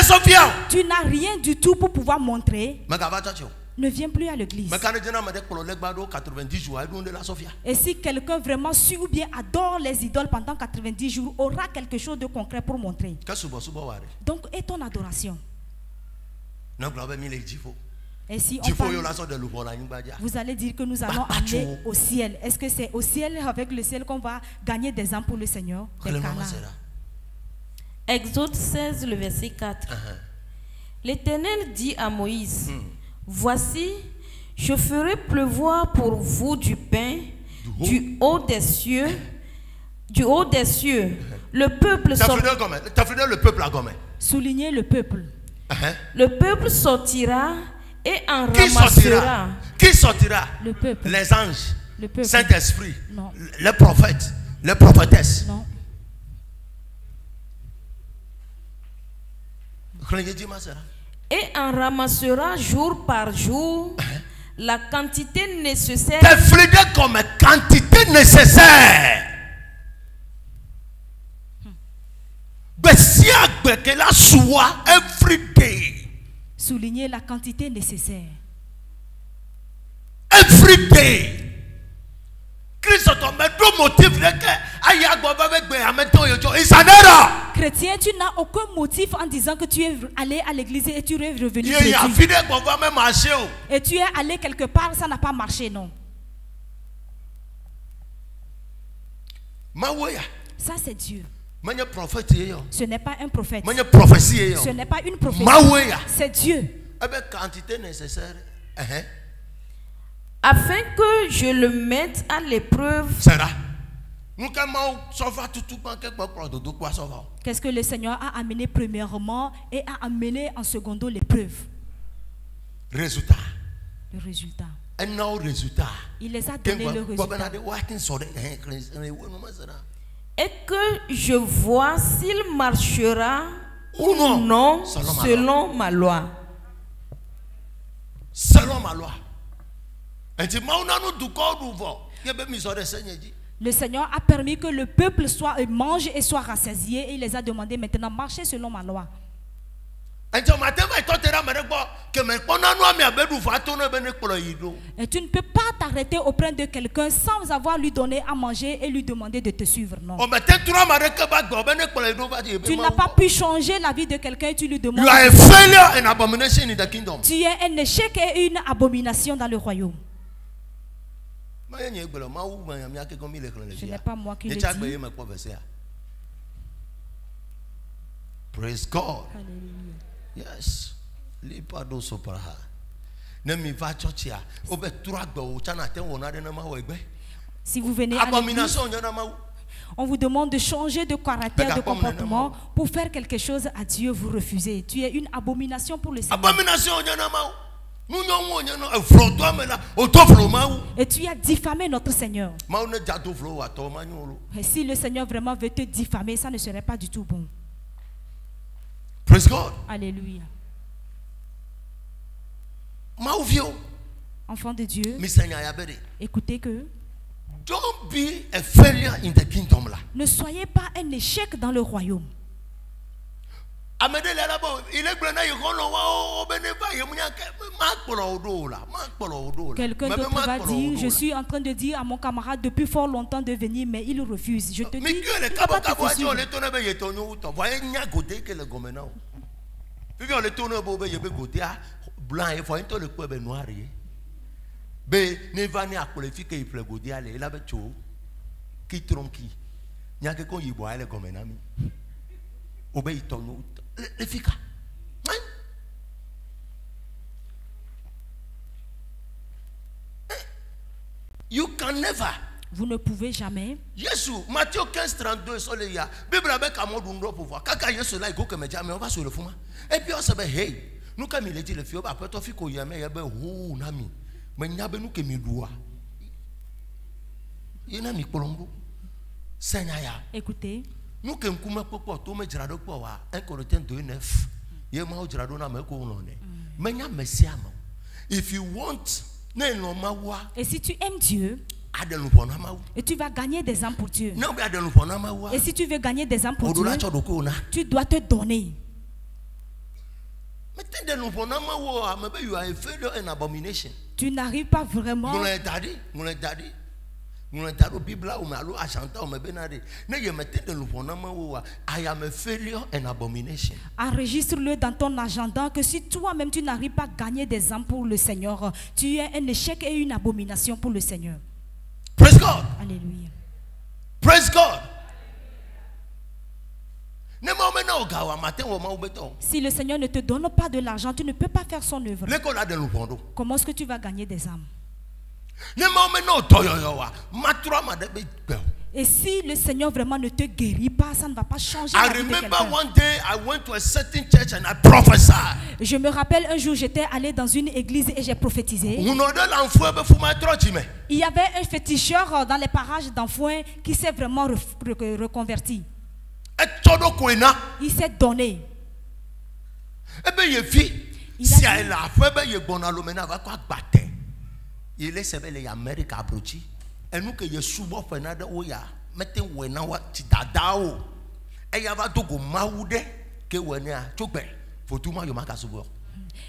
B: Sophia.
A: Tu n'as rien du tout pour pouvoir montrer. Ne viens plus à l'église. Et si quelqu'un vraiment suit ou bien adore les idoles pendant 90 jours, aura quelque chose de concret pour montrer. Donc, et ton adoration? Et si on parle, vous allez dire que nous allons aller au ciel. Est-ce que c'est au ciel, avec le ciel, qu'on va gagner des âmes pour le Seigneur?
D: Exode 16, le verset 4. L'Éternel dit à Moïse, voici, je ferai pleuvoir pour vous du pain du haut des cieux. Du haut des cieux. Le peuple sortira.
A: Soulignez le peuple.
D: Le peuple sortira et en ramassera.
B: Qui sortira?
A: Le peuple.
B: Les anges.
A: Le peuple.
B: Saint-Esprit.
A: Non.
B: Les prophètes. Les prophétesses.
A: Non.
D: Et en ramassera jour par jour la quantité nécessaire.
B: Comme quantité nécessaire. Every day.
A: Souligner la quantité nécessaire.
B: Every day.
A: Chrétien, tu n'as aucun motif en disant que tu es allé à l'église et tu es revenu. Et tu es allé quelque part, ça n'a pas marché, non. Ça, c'est Dieu. Ce n'est pas un prophète. Ce n'est pas une prophétie. C'est Dieu.
D: Afin que je le mette à l'épreuve.
A: Qu'est-ce que le Seigneur a amené premièrement et a amené en secondo l'épreuve? Le résultat. Il les a donné le résultat.
D: Et que je vois s'il marchera ou non selon ma loi.
B: Selon ma loi.
A: Le Seigneur a permis que le peuple mange et soit rassasié et il les a demandé maintenant marcher selon ma loi. Et tu ne peux pas t'arrêter auprès de quelqu'un sans avoir lui donné à manger et lui demander de te suivre, non. Tu n'as pas pu changer la vie de quelqu'un et tu lui demandes. Tu es un échec et une abomination dans le royaume. Ce n'est pas moi qui le dis.
B: Praise God.
A: Alléluia.
B: Yes.
A: Si vous venez à l'église, on vous demande de changer de caractère, de comportement pour faire quelque chose à Dieu, vous refusez. Tu es une abomination pour le Seigneur. Et tu as diffamé notre Seigneur. Et si le Seigneur vraiment veut te diffamer, ça ne serait pas du tout bon.
B: Praise God.
A: Alléluia. Enfant de Dieu, écoutez que
B: don't be a failure in the kingdom.
A: Ne soyez pas un échec dans le royaume. Quelqu'un d'autre va dire, je suis en train de dire à mon camarade depuis fort longtemps de venir, mais il refuse. Je te dis, tu peux pas te faire suivre.
B: You can never.
A: Vous ne pouvez jamais.
B: Jésus, Matthieu 15, 32, soleil, Bible avec amour d'un droit pour voir. Kaka Jésus là, il go que me jamais, on va sur le fond. Et puis on se dit, hey, nous comme il dit le fio, après toi, fiko yame, yabe, oh, nami, mais nyabe nous que mi doua. Yena mi kolongo. Seigneur.
A: Écoutez.
B: Nous que m'kouma popo, tout me dirado pour voir. 1 Corinthiens 2, 9. Yema o dirado na me ko unone. Mais nya mesiamo. If you want, ne no mawa.
A: Et si tu aimes Dieu, et tu vas gagner des âmes pour Dieu. Et si tu veux gagner des âmes pour Dieu, tu dois te donner. Tu n'arrives pas vraiment. Enregistre-le dans ton agenda que si toi-même tu n'arrives pas à gagner des âmes pour le Seigneur, tu es un échec et une abomination pour le Seigneur.
B: Praise God.
A: Alléluia.
B: Praise God.
A: Si le Seigneur ne te donne pas de l'argent, tu ne peux pas faire son œuvre. Comment est-ce que tu vas gagner des âmes? Et si le Seigneur vraiment ne te guérit pas, ça ne va pas changer la vie de quelqu'un. Je me rappelle un jour, j'étais allé dans une église et j'ai prophétisé. Il y avait un féticheur dans les parages d'Enfouin qui s'est vraiment reconverti. Il s'est donné.
B: Il est sévère les Amériques abrutis. Et nous que je souvent Fernanda Oya mettez wena wa tidadao. Et yava dogo maude que wena chokbe. Faut tout moi yomaka souvent.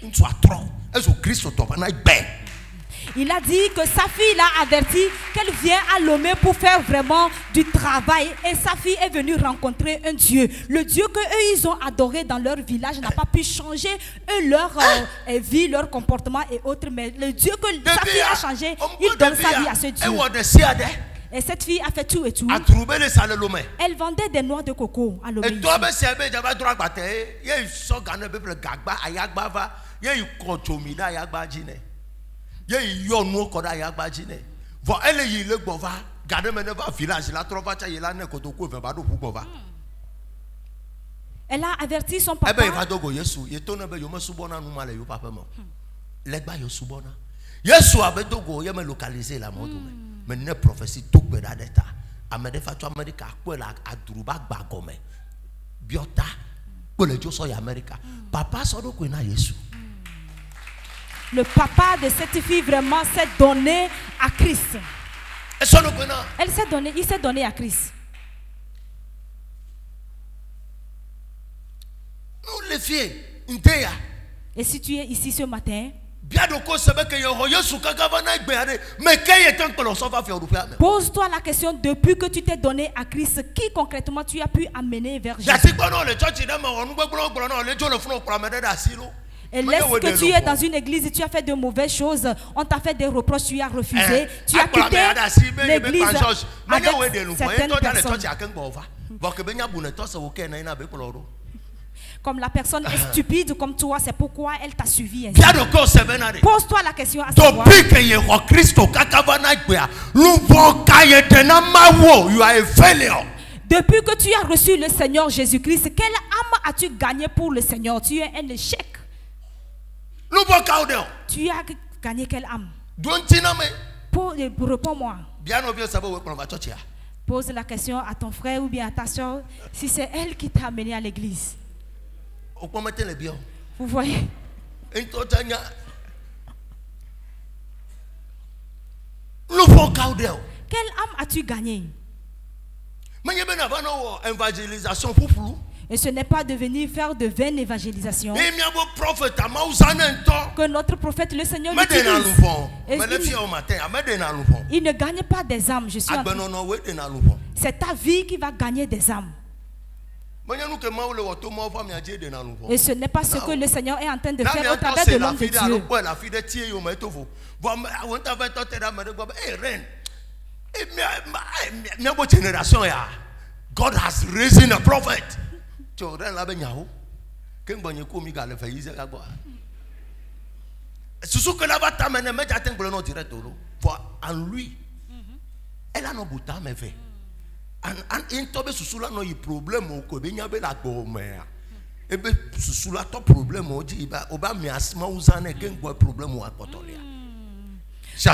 B: Une soit trop. Et ce Christ au top na be.
A: Il a dit que sa fille l'a averti qu'elle vient à Lomé pour faire vraiment du travail. Et sa fille est venue rencontrer un Dieu. Le Dieu qu'eux ils ont adoré dans leur village n'a pas pu changer leur vie, leur comportement et autres. Mais le Dieu que sa fille a changé, il donne sa vie à ce Dieu. Et cette fille a fait tout et tout. Elle vendait des noix de coco à Lomé. Elle a averti son papa. Le papa de cette fille vraiment s'est donné à Christ. Elle s'est donné, il s'est donné à Christ. Et si tu es ici ce matin, pose-toi la question, depuis que tu t'es donné à Christ, qui concrètement tu as pu amener vers Jésus? Et laisse que tu es dans une église et tu as fait de mauvaises choses, on t'a fait des reproches, tu as refusé, tu as quitté l'église avec certaines personnes. Comme la personne est stupide comme toi, c'est pourquoi elle t'a suivi ainsi. Pose-toi la question à savoir. Depuis que tu as reçu le Seigneur Jésus-Christ, quelle âme as-tu gagné pour le Seigneur? Tu es un échec. Tu as gagné quelle âme? Réponds-moi. Pose la question à ton frère ou bien à ta soeur si c'est elle qui t'a amené à l'église. Vous voyez?
B: Quelle âme
A: as-tu gagné? Et ce n'est pas de venir faire de vaines évangélisations. Que notre prophète, le Seigneur, l'utilise. Il ne gagne pas des âmes. C'est ta vie qui va gagner des âmes. Et ce n'est pas ce que le Seigneur est en train de faire au travers de l'homme de Dieu.
B: God has risen a prophet. En lui, elle a no bouta me fait. Un tobe susula no y problème au ko be nyabe la gomea. Ebe susula to problème o di oba mi asma uzane gengbo problème o akotolia.
A: Tu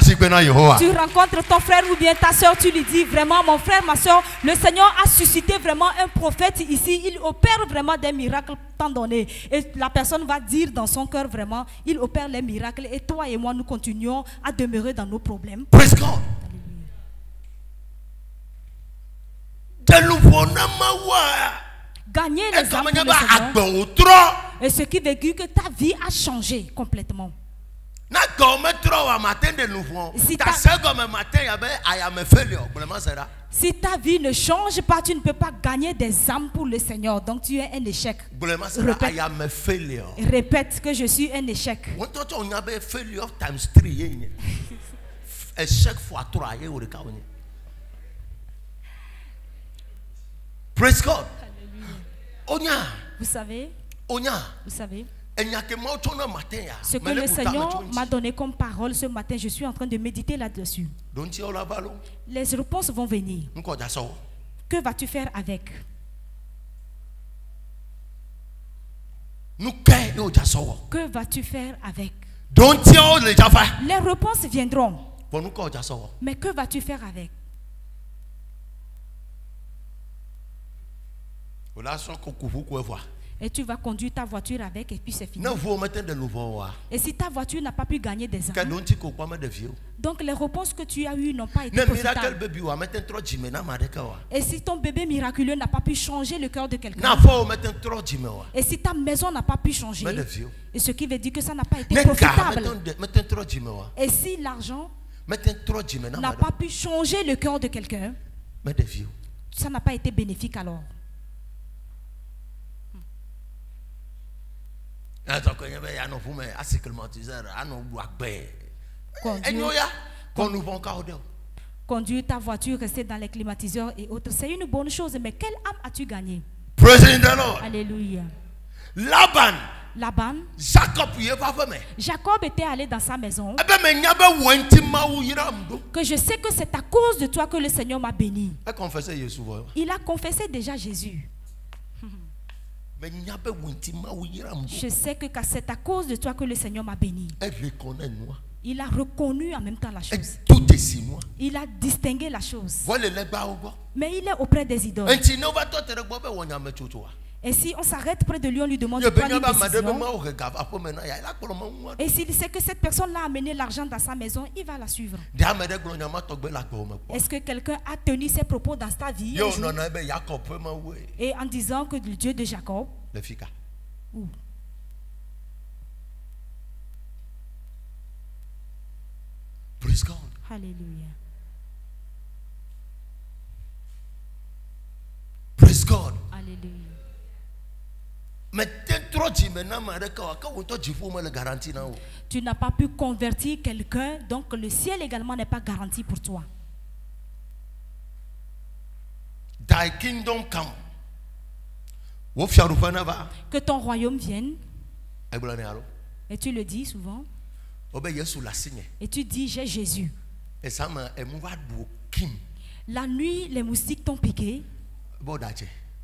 A: rencontres ton frère ou bien ta soeur, tu lui dis vraiment, mon frère, ma soeur, le Seigneur a suscité vraiment un prophète ici, il opère vraiment des miracles tant donnés. Et la personne va dire dans son cœur vraiment, il opère les miracles et toi et moi nous continuons à demeurer dans nos problèmes.
B: Praise God.
A: Gagner les âmes pour le Seigneur. Et ce qui veut dire que ta vie a changé complètement. Si ta vie ne change pas, tu ne peux pas gagner des âmes pour le Seigneur. Donc tu es un échec. Répète que je suis un échec.
B: Praise God.
A: Vous savez, ce que le Seigneur m'a donné comme parole ce matin, je suis en train de méditer là-dessus. Les réponses vont venir. Que vas-tu faire avec? Que vas-tu faire avec? Les réponses viendront. Mais que vas-tu faire avec? Et tu vas conduire ta voiture avec et puis c'est fini. Et si ta voiture n'a pas pu gagner des âmes, donc les réponses que tu as eues n'ont pas été profitables. Et si ton bébé miraculeux n'a pas pu changer le cœur de quelqu'un, et si ta maison n'a pas pu changer, et ce qui veut dire que ça n'a pas été profitable. Et si l'argent n'a pas pu changer le cœur de quelqu'un, ça n'a pas été bénéfique alors. Conduire ta voiture, rester dans les climatiseurs et autres, c'est une bonne chose, mais quelle âme as-tu gagné? Alléluia. Laban, Jacob était allé dans sa maison. Que je sais que c'est à cause de toi que le Seigneur m'a béni. Il a confessé déjà Jésus. Je sais que c'est à cause de toi que le Seigneur m'a béni. Il a reconnu en même temps la chose. Il a distingué la chose. Mais il est auprès des idoles. Et si on s'arrête près de lui, on lui demande de prendre une décision. Et s'il sait que cette personne-là a amené l'argent dans sa maison, il va la suivre. Est-ce que quelqu'un a tenu ses propos dans ta vie et en disant que le Dieu de Jacob,
B: Praise God.
A: Alléluia.
B: Praise God.
A: Alléluia. Tu n'as pas pu convertir quelqu'un, donc le ciel également n'est pas garanti pour toi.
B: Thy kingdom come.
A: Que ton royaume vienne. Et tu le dis souvent. Et tu dis, j'ai Jésus. La nuit, les moustiques t'ont piqué.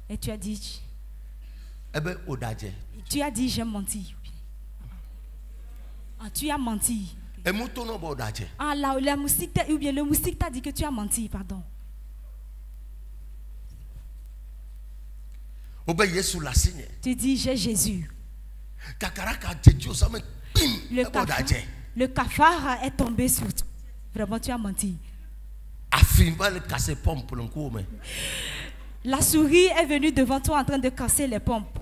A: Et tu as dit, j'ai menti. Ah, tu as menti. Ah, la moustique ou bien le moustique t'a dit que tu as menti, pardon. Tu dis, j'ai Jésus. Le cafard est tombé sur toi. La souris est venue devant toi en train de casser les pompes.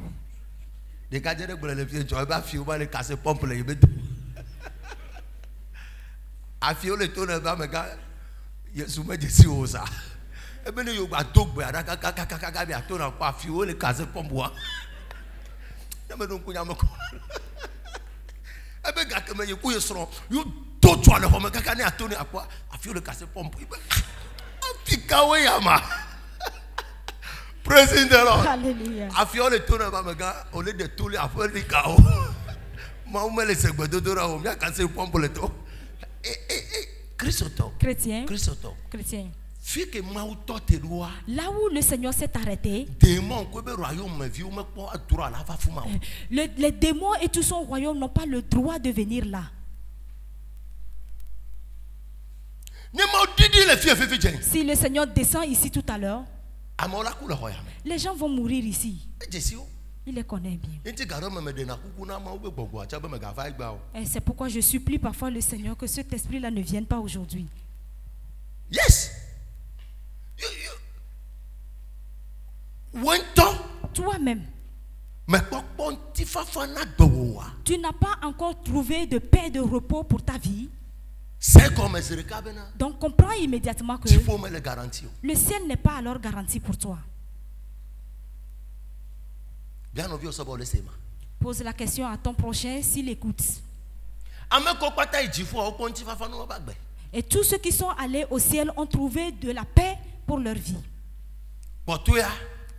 B: Praising the Lord.
A: Hallelujah. Chrétien. Chrétien. Là où le Seigneur s'est arrêté, les démons et tout son royaume n'ont pas le droit de venir là. Si le Seigneur descend ici tout à l'heure, les gens vont mourir ici. Il les connaît bien. Et c'est pourquoi je supplie parfois le Seigneur que cet esprit-là ne vienne pas aujourd'hui.
B: Yes.
A: Toi-même, tu n'as pas encore trouvé de paix et de repos pour ta vie. Donc comprends immédiatement que le ciel n'est pas alors garanti pour toi. Pose la question à ton prochain s'il écoute. Et tous ceux qui sont allés au ciel ont trouvé de la paix pour leur vie.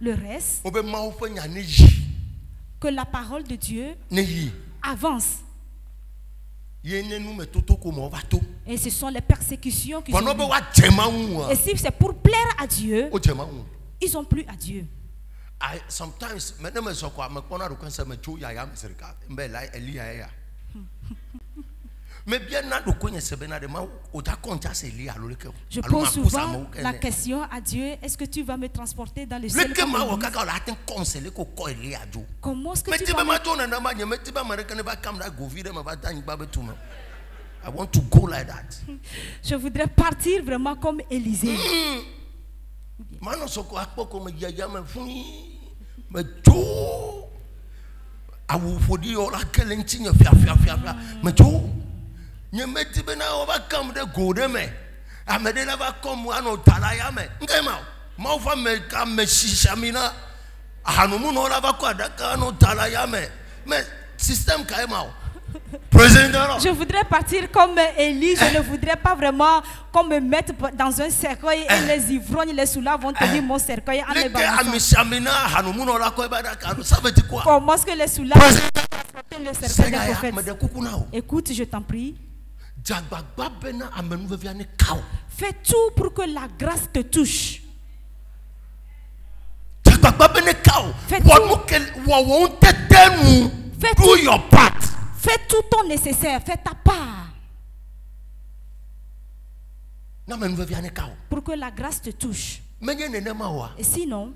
A: Le reste, que la parole de Dieu avance. Et ce sont les persécutions qui sont venues. Et si c'est pour plaire à Dieu, ils n'ont plus à Dieu.
B: Sometimes,
A: je pose souvent la question à Dieu, est-ce que tu vas me transporter dans le ciel? Comment est-ce que tu vas
B: I want to go like that.
A: Je voudrais partir vraiment comme Élisée. Je voudrais partir comme Élie. Je ne voudrais pas vraiment qu'on me mette dans un cercueil et les ivrognes, les soulats vont tenir mon cercueil en me balançant. Comment est-ce que les soulats vont transporter le cercueil des prophètes? Écoute, je t'en prie. Fais tout pour que la grâce te touche. Fais tout. Fais tout ton nécessaire, fais ta part. Pour que la grâce te touche. Et sinon,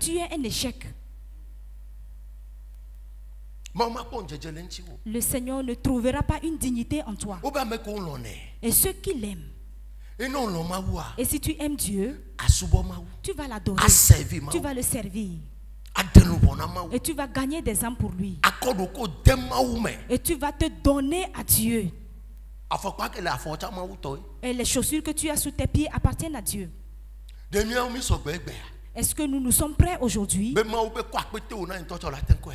A: tu es un échec. Le Seigneur ne trouvera pas une dignité en toi. Et ceux qui l'aiment. Et si tu aimes Dieu, tu vas l'adorer. Tu vas le servir. Et tu vas gagner des âmes pour lui. Et tu vas te donner à Dieu. Et les chaussures que tu as sous tes pieds appartiennent à Dieu. Est-ce que nous sommes prêts aujourd'hui?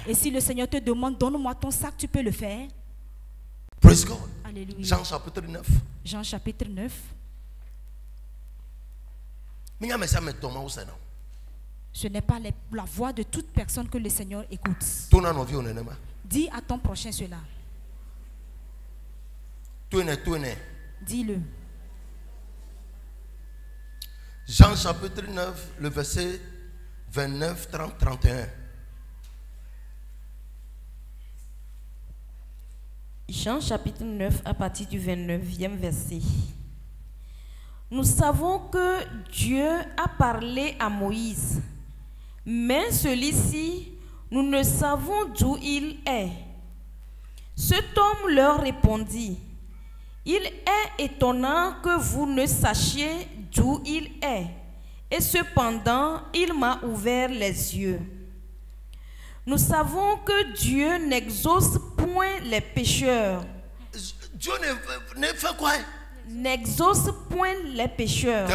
A: Et si le Seigneur te demande, donne-moi ton sac, tu peux le faire.
B: Praise God.
A: Alléluia.
B: Jean chapitre 9.
A: Jean chapitre 9. Ce n'est pas la voix de toute personne que le Seigneur écoute. Dis à ton prochain cela. Dis-le.
B: Jean chapitre 9, le verset 29, 30, 31.
D: Jean chapitre 9 à partir du 29e verset. Nous savons que Dieu a parlé à Moïse, mais celui-ci, nous ne savons d'où il est. Cet homme leur répondit, il est étonnant que vous ne sachiez d'où il est, Et cependant, il m'a ouvert les yeux. Nous savons que Dieu n'exauce point les pécheurs.
B: Dieu ne fait quoi?
D: N'exauce point les pécheurs.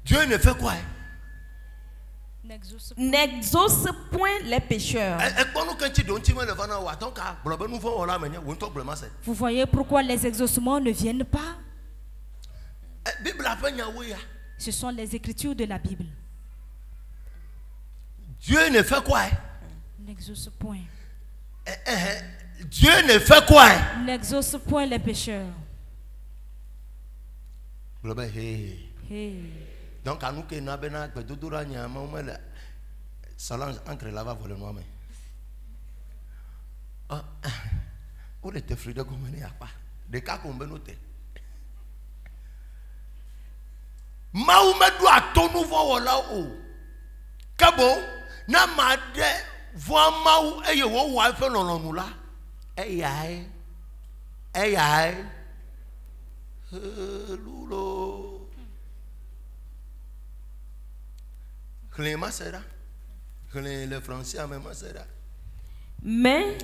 B: Dieu ne fait quoi?
D: N'exauce point les pécheurs.
A: Vous voyez pourquoi les exaucements ne viennent pas? Ce sont les écritures de la Bible.
B: Dieu ne fait quoi?
A: N'exauce point.
B: Dieu ne fait quoi?
A: N'exauce point les pécheurs.
B: Hey. Donc, à nous qui n'avons pas de doudura, nous avons salange entre là-bas pour le noir. Où est-ce fruit de gomme? Il n'y a pas. Des cas qu'on peut noter. Mahomet doit tout nouveau là-haut. Kabo, n'a pas de voix Mahou et yo wife non nous là. Aïe. Lulo. Clément sera. Le français a même sera.
D: Mais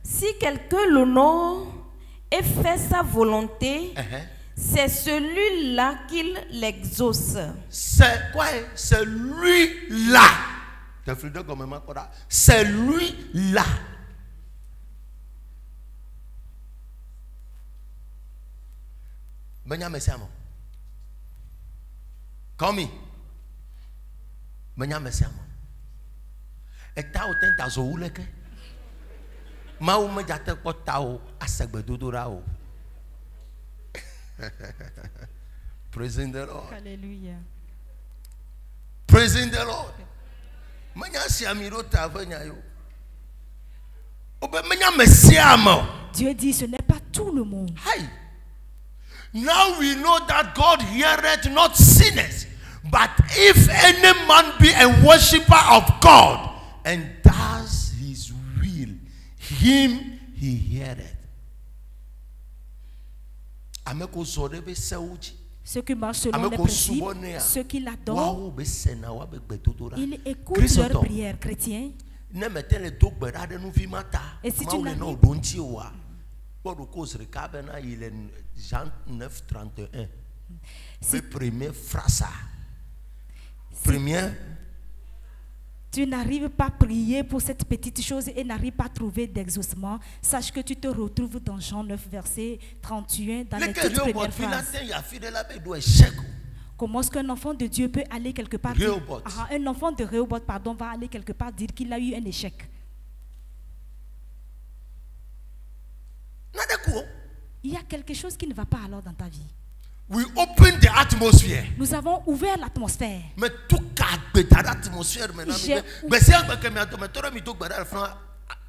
D: si quelqu'un l'honore et fait sa volonté, c'est celui-là qu'il l'exauce.
B: C'est quoi? C'est lui-là. C'est lui-là. Benjamin Siamo. Comme Benjamin Siamo. Et t'as autant d'azo ou le que? Maoume jate potao asegbe dodorao. Praising the Lord.
A: Hallelujah.
B: Praising the Lord. Manya siamiro tavenya yo. Obe menya mesiamo.
A: Dieu dit ce n'est pas tout le monde.
B: Hi. Now we know that God heareth not sinners, but if any man be a worshipper of God and does his will, him he heareth. Ameko zorebe seuji.
A: Ceux qui marchent selon les principes, ceux qui l'adorent, il écoute leurs prières chrétiennes. Et si tu n'arrives
B: Jean 9, 31. Si première phrase. Première.
A: Tu n'arrives pas à prier pour cette petite chose et n'arrives pas à trouver d'exaucement, sache que tu te retrouves dans Jean 9, verset 31, dans les toutes premières phrases. Comment est-ce qu'un enfant de Dieu peut aller quelque part un enfant de Rehoboth, va aller quelque part dire qu'il a eu un échec. Il y a quelque chose qui ne va pas alors dans ta vie.
B: We open the atmosphere.
A: Nous avons ouvert l'atmosphère.
B: Mais tout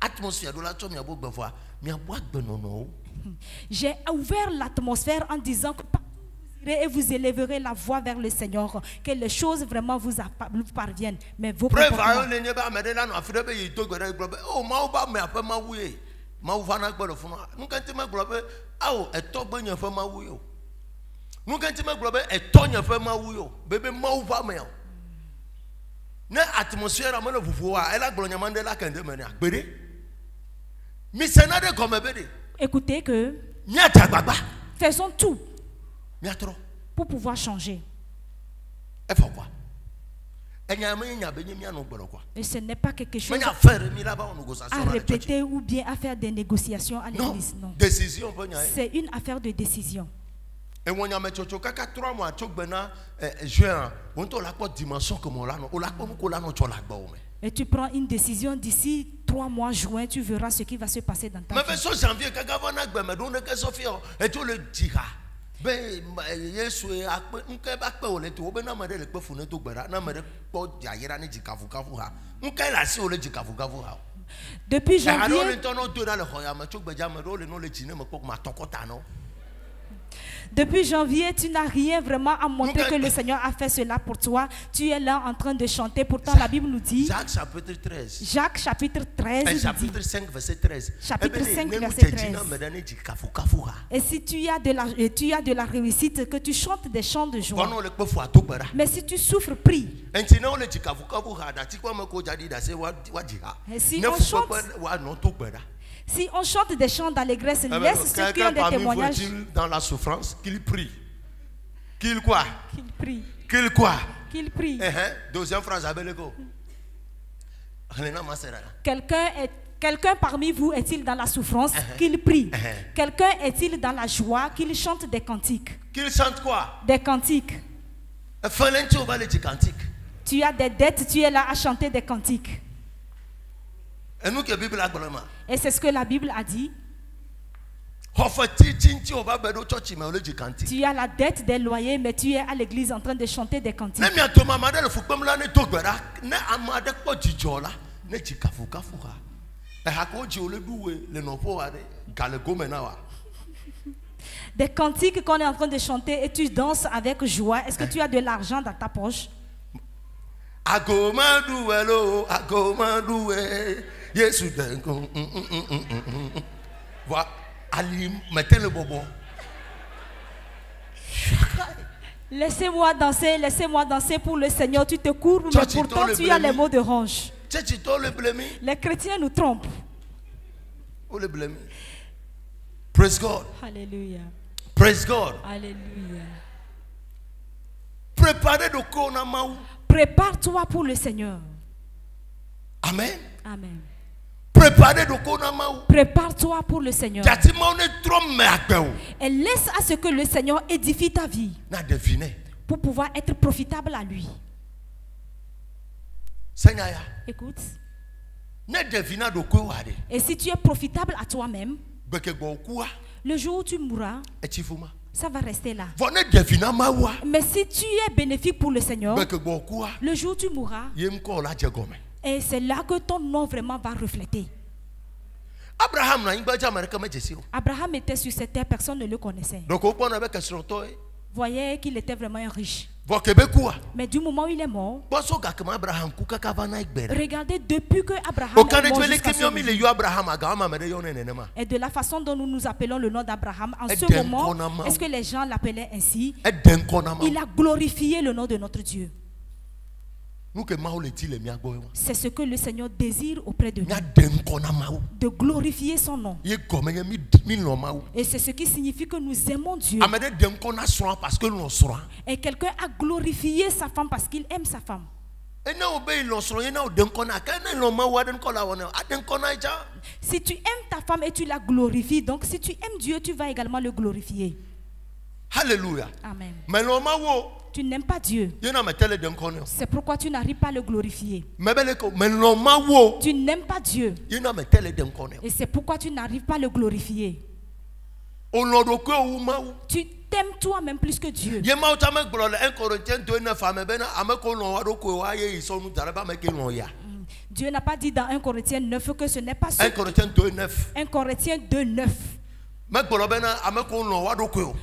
B: l'atmosphère
A: j'ai ouvert l'atmosphère en disant que et vous élèverez la voix vers le Seigneur, que les choses vraiment vous parviennent. Mais vos comportements. Écoutez que faisons tout pour pouvoir changer. Et ce n'est pas quelque chose à répéter ou bien à faire des négociations à l'église. Non. C'est une affaire de décision. Et tu prends une décision d'ici 3 mois, juin, tu verras ce qui va se passer dans ta vie. Depuis janvier, Depuis janvier, tu n'as rien vraiment à montrer que le Seigneur a fait cela pour toi. Tu es là en train de chanter. Pourtant, la Bible nous dit.
B: Jacques chapitre 13.
A: Jacques chapitre 13.
B: Chapitre 5 verset 13.
A: Chapitre 5 verset 13. Et si tu as de la réussite, que tu chantes des chants de joie. Mais si tu souffres, prie. Et si on chante des chants d'allégresse, laisse ceux qui ont des témoignages.
B: Dans la souffrance, qu'il prie. Qu'il quoi?
A: Qu'il prie.
B: Qu'il quoi?
A: Qu'il prie.
B: Deuxième phrase,
A: Quelqu'un parmi vous est-il dans la souffrance? Qu'il prie. Quelqu'un est-il dans la joie? Qu'il chante des cantiques.
B: Qu'il chante quoi?
A: Des cantiques. Tu as des dettes, tu es là à chanter des cantiques. Et c'est ce que la Bible a dit. Tu as la dette des loyers, mais tu es à l'église en train de chanter des cantiques. Des cantiques qu'on est en train de chanter et tu danses avec joie. Est-ce que tu as de l'argent dans ta poche? Laissez-moi danser pour le Seigneur. Tu te courbes, mais pourtant tu as les mots de hanche. Les chrétiens nous trompent.
B: Praise God.
A: Alléluia.
B: Praise God.
A: Alléluia.
B: Prépare-toi
A: pour le Seigneur.
B: Amen.
A: Amen.
B: Prépare-toi
A: pour le Seigneur. Et laisse à ce que le Seigneur édifie ta vie pour pouvoir être profitable à lui. Écoute. Et si tu es profitable à toi-même, le jour où tu mourras, ça va rester là. Mais si tu es bénéfique pour le Seigneur, le jour où tu mourras, et c'est là que ton nom vraiment va refléter. Abraham était sur cette terre, personne ne le connaissait. Voyez qu'il était vraiment riche. Mais du moment où il est mort, regardez, depuis que Abraham est mort jusqu'à ce moment, et de la façon dont nous nous appelons le nom d'Abraham, en ce moment, est-ce que les gens l'appelaient ainsi? Il a glorifié le nom de notre Dieu. C'est ce que le Seigneur désire auprès de nous, de glorifier son nom. Et c'est ce qui signifie que nous aimons Dieu. Et quelqu'un a glorifié sa femme parce qu'il aime sa femme. Si tu aimes ta femme et tu la glorifies, donc si tu aimes Dieu, tu vas également le glorifier.
B: Alléluia.
A: Amen. Tu n'aimes pas Dieu. C'est pourquoi tu n'arrives pas à le glorifier. Tu n'aimes pas Dieu. Et c'est pourquoi tu n'arrives pas à le glorifier. Tu t'aimes toi-même plus que Dieu. Dieu n'a pas dit dans 1 Corinthiens 9 que ce n'est pas ce
B: 1 Corinthiens 2:9.
A: 1 Corinthiens 2:9.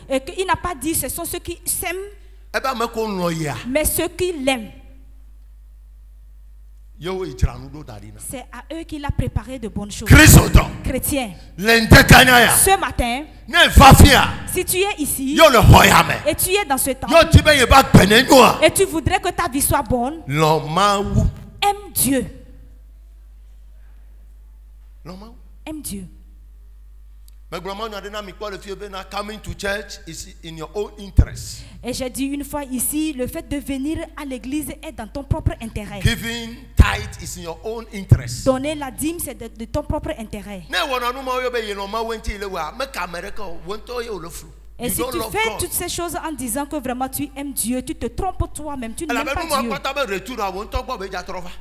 A: Et qu'il n'a pas dit ce sont ceux qui s'aiment, mais ceux qui l'aiment. C'est à eux qu'il a préparé de bonnes choses. Chrétien, ce matin, si tu es ici et tu es dans ce temps et tu voudrais que ta vie soit bonne, aime Dieu. Aime Dieu.
B: Coming to church is in your own interest.
A: Et j'ai dit une fois ici, le fait de venir à l'église est dans ton propre intérêt.
B: Giving tithe is in your own interest.
A: Donner la dîme, c'est de ton propre intérêt. Et si tu fais toutes ces choses en disant que vraiment tu aimes Dieu, tu te trompes toi-même, tu n'aimes pas Dieu.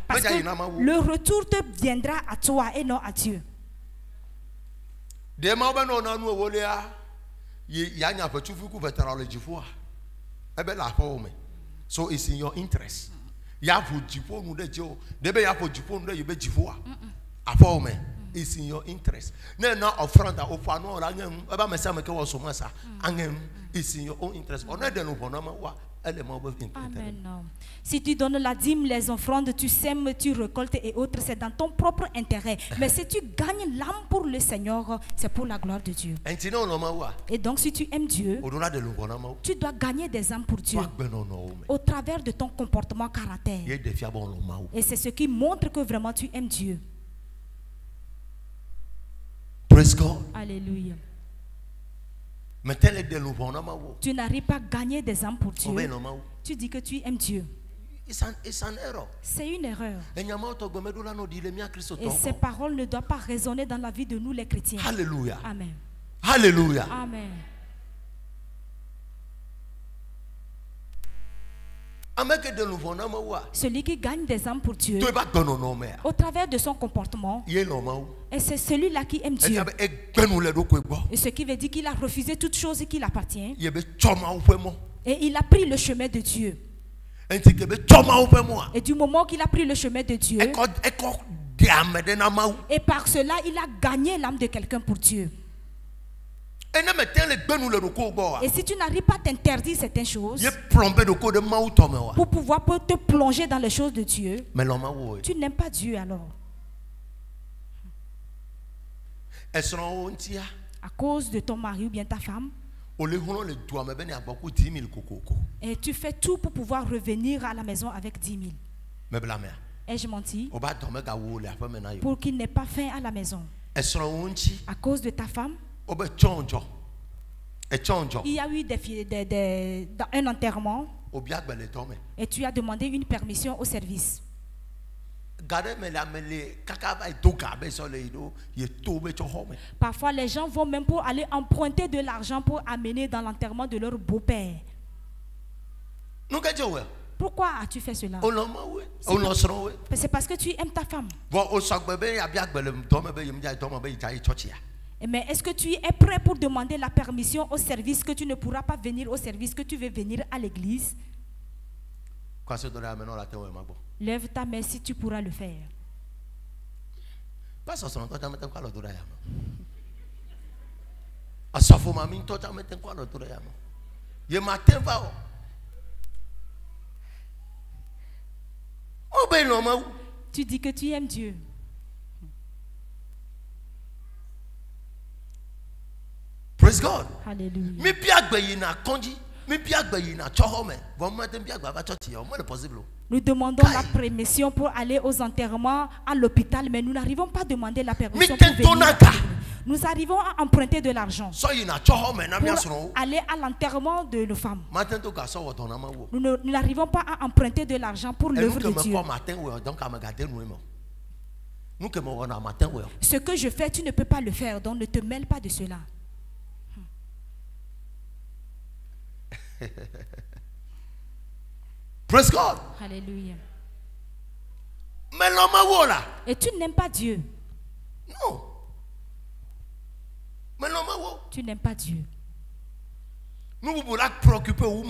A: Parce que le retour te viendra à toi et non à Dieu.
B: So it's in your interest. It's in your interest. No, no offrande au pano angem. Eba mesa meke wa somasa angem. It's in your own interest. On a de nous bonama wa.
A: Amen. Si tu donnes la dîme, les offrandes, tu sèmes, tu récoltes et autres, c'est dans ton propre intérêt. Mais si tu gagnes l'âme pour le Seigneur, c'est pour la gloire de Dieu. Et donc si tu aimes Dieu, tu dois gagner des âmes pour Dieu au travers de ton comportement caractère. Et c'est ce qui montre que vraiment tu aimes Dieu.
B: Praise God.
A: Alléluia. Tu n'arrives pas à gagner des âmes pour Dieu. Tu dis que tu aimes Dieu. C'est une erreur. Et ces paroles ne doivent pas résonner dans la vie de nous les chrétiens.
B: Alléluia.
A: Amen.
B: Alléluia.
A: Amen. Celui qui gagne des âmes pour Dieu au travers de son comportement, et c'est celui-là qui aime Dieu. Et ce qui veut dire qu'il a refusé toute chose qui l'appartient. Et il a pris le chemin de Dieu. Et du moment qu'il a pris le chemin de Dieu, et par cela il a gagné l'âme de quelqu'un pour Dieu. Et si tu n'arrives pas à t'interdire certaines choses pour pouvoir te plonger dans les choses de Dieu, tu n'aimes pas Dieu alors. À cause de ton mari ou bien ta femme, et tu fais tout pour pouvoir revenir à la maison avec 10 000. Ai-je menti? Pour qu'il n'ait pas faim à la maison. À cause de ta femme, il y a eu un enterrement et tu as demandé une permission au service. Parfois les gens vont même pour aller emprunter de l'argent pour amener dans l'enterrement de leur beau-père. Pourquoi as-tu fait cela? C'est parce que tu aimes ta femme. Mais est-ce que tu es prêt pour demander la permission au service que tu ne pourras pas venir au service, que tu veux venir à l'église? Lève ta main si tu pourras le faire. Tu dis que tu aimes Dieu.
B: Praise God.
A: Alléluia. Nous demandons la permission pour aller aux enterrements à l'hôpital, mais nous n'arrivons pas à demander la permission pour venir. Nous arrivons à emprunter de l'argent pour aller à l'enterrement de nos femmes. Nous n'arrivons pas à emprunter de l'argent pour l'œuvre de Dieu. Ce que je fais, tu ne peux pas le faire, donc ne te mêle pas de cela.
B: Praise God.
A: Alléluia.
B: Mais l'homme là.
A: Et tu n'aimes pas Dieu.
B: Non. Mais l'homme
A: tu n'aimes pas Dieu.
B: Nous vous préoccuper ou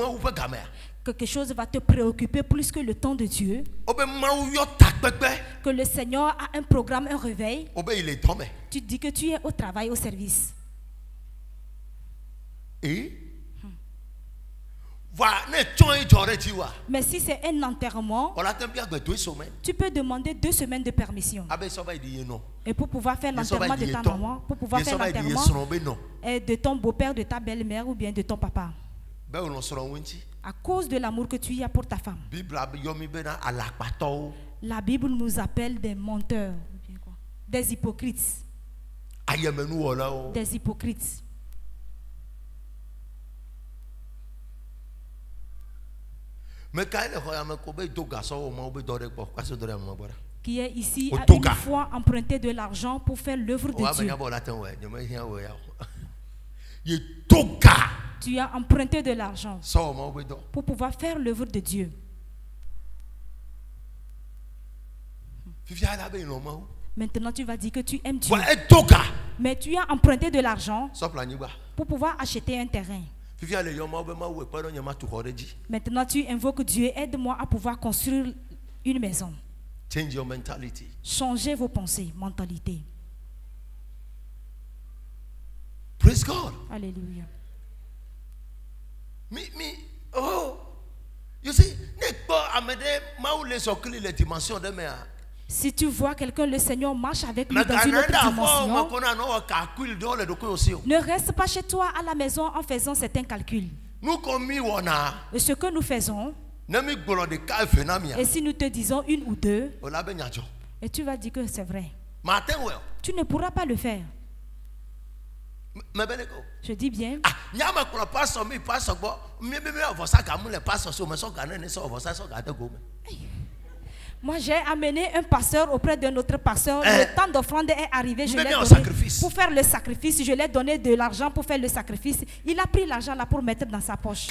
A: quelque chose va te préoccuper plus que le temps de Dieu. Que le Seigneur a un programme, un réveil. Tu dis que tu es au travail, au service.
B: Et
A: mais si c'est un enterrement, tu peux demander 2 semaines de permission. Et pour pouvoir faire l'enterrement de ta maman, pour pouvoir faire l'enterrement de ton beau-père, de ta belle-mère ou bien de ton papa. À cause de l'amour que tu as pour ta femme. La Bible nous appelle des menteurs, des hypocrites. Des hypocrites. Qui est ici a une fois emprunté de l'argent pour faire l'œuvre de Dieu. Tu as emprunté de l'argent pour pouvoir faire l'œuvre de Dieu. Maintenant tu vas dire que tu aimes Dieu. Mais tu as emprunté de l'argent pour pouvoir acheter un terrain. Maintenant tu invoques Dieu, aide-moi à pouvoir construire une maison.
B: Change your mentality.
A: Changez vos pensées, mentalité.
B: Praise God.
A: Alléluia.
B: Oh, you see,
A: si tu vois quelqu'un, le Seigneur marche avec lui dans une autre dimension, ne reste pas chez toi à la maison en faisant certains calculs. Et ce que nous faisons, et si nous te disons une ou deux, et tu vas dire que c'est vrai, tu ne pourras pas le faire. Je dis bien. Moi, j'ai amené un pasteur auprès d'un autre pasteur. Le temps d'offrande est arrivé. Je l'ai donné pour faire le sacrifice. Je lui ai donné de l'argent pour faire le sacrifice. Il a pris l'argent là pour mettre dans sa poche.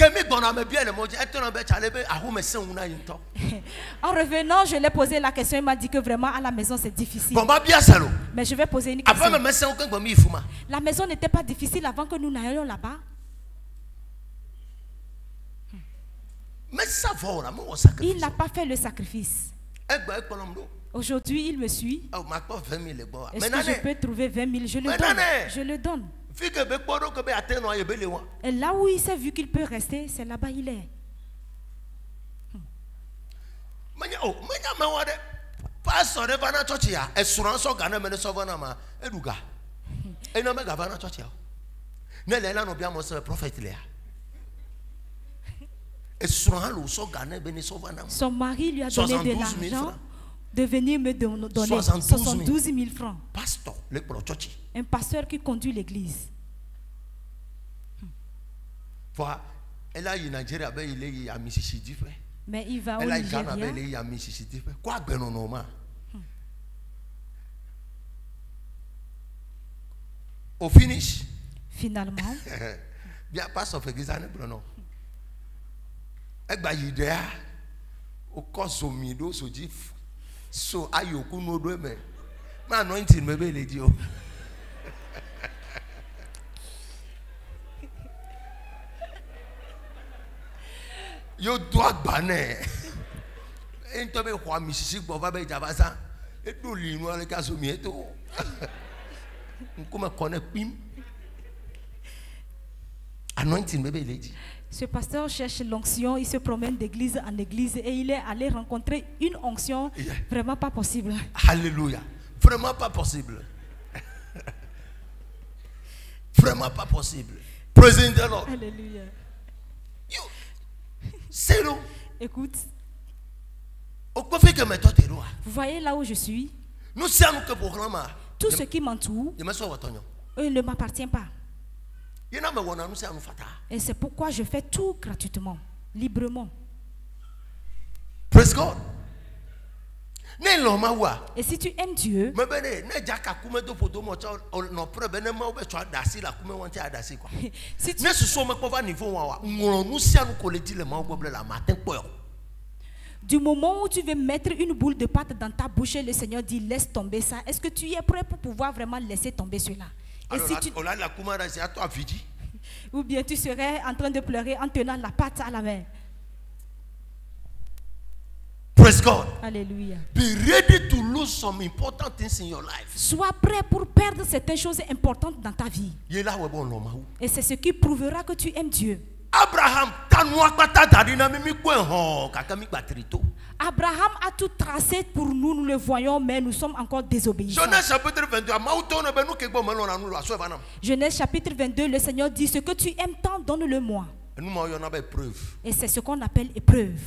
A: En revenant, je lui ai posé la question. Il m'a dit que vraiment à la maison c'est difficile. Mais je vais poser une question. La maison n'était pas difficile avant que nous n'allions là-bas. Il n'a pas fait le sacrifice. Aujourd'hui, il me suit. Est-ce que je peux trouver 20 000? Je le donne. Je le donne. Et là où il s'est vu qu'il peut rester, c'est là-bas il est. Son mari lui a donné de l'argent de venir me donner 72 000 francs. Un pasteur qui conduit l'église. Mais il va au Nigeria.
B: Au finish,
A: finalement,
B: bien pasteur fait des années pour non. Idea o koso mido so ji so ayoku no do me ma anointing me be le di o yo do agba ne ento be kwa misisi gbo ba be jabasa e do li nu ale ka so mi eto nkuma connect pim anointing me be le di.
A: Ce pasteur cherche l'onction, il se promène d'église en église et il est allé rencontrer une onction vraiment pas possible.
B: Alléluia. Vraiment pas possible. Vraiment pas possible. Praise the Lord.
A: Alléluia.
B: C'est long.
A: Écoute.
B: Vous
A: voyez là où je suis?
B: Nous sommes que pour
A: tout ce qui m'entoure ne m'appartient pas. Et c'est pourquoi je fais tout gratuitement, librement.
B: Praise God.
A: Et si tu aimes Dieu, du moment où tu veux mettre une boule de pâte dans ta bouche, le Seigneur dit laisse tomber ça. Est-ce que tu es prêt pour pouvoir vraiment laisser tomber cela? Et si tu... Ou bien tu serais en train de pleurer en tenant la pâte à la main.
B: Praise God.
A: Alléluia.
B: Be ready to lose some important things in your life.
A: Sois prêt pour perdre certaines choses importantes dans ta vie. Et c'est ce qui prouvera que tu aimes Dieu.
B: Abraham
A: a tout tracé pour nous, nous le voyons, mais nous sommes encore désobéissants. Genèse chapitre 22, le Seigneur dit, ce que tu aimes tant, donne-le-moi. Et c'est ce qu'on appelle épreuve.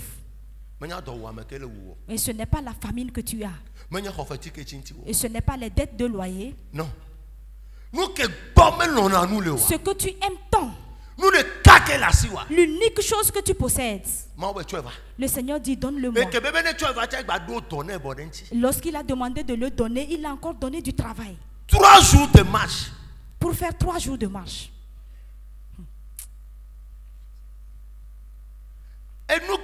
A: Et ce n'est pas la famine que tu as. Et ce n'est pas les dettes de loyer.
B: Non.
A: Ce que tu aimes tant. L'unique chose que tu possèdes. Le Seigneur dit donne-le-moi. Lorsqu'il a demandé de le donner, il a encore donné du travail.
B: 3 jours de marche.
A: Pour faire 3 jours de marche.
B: Et nous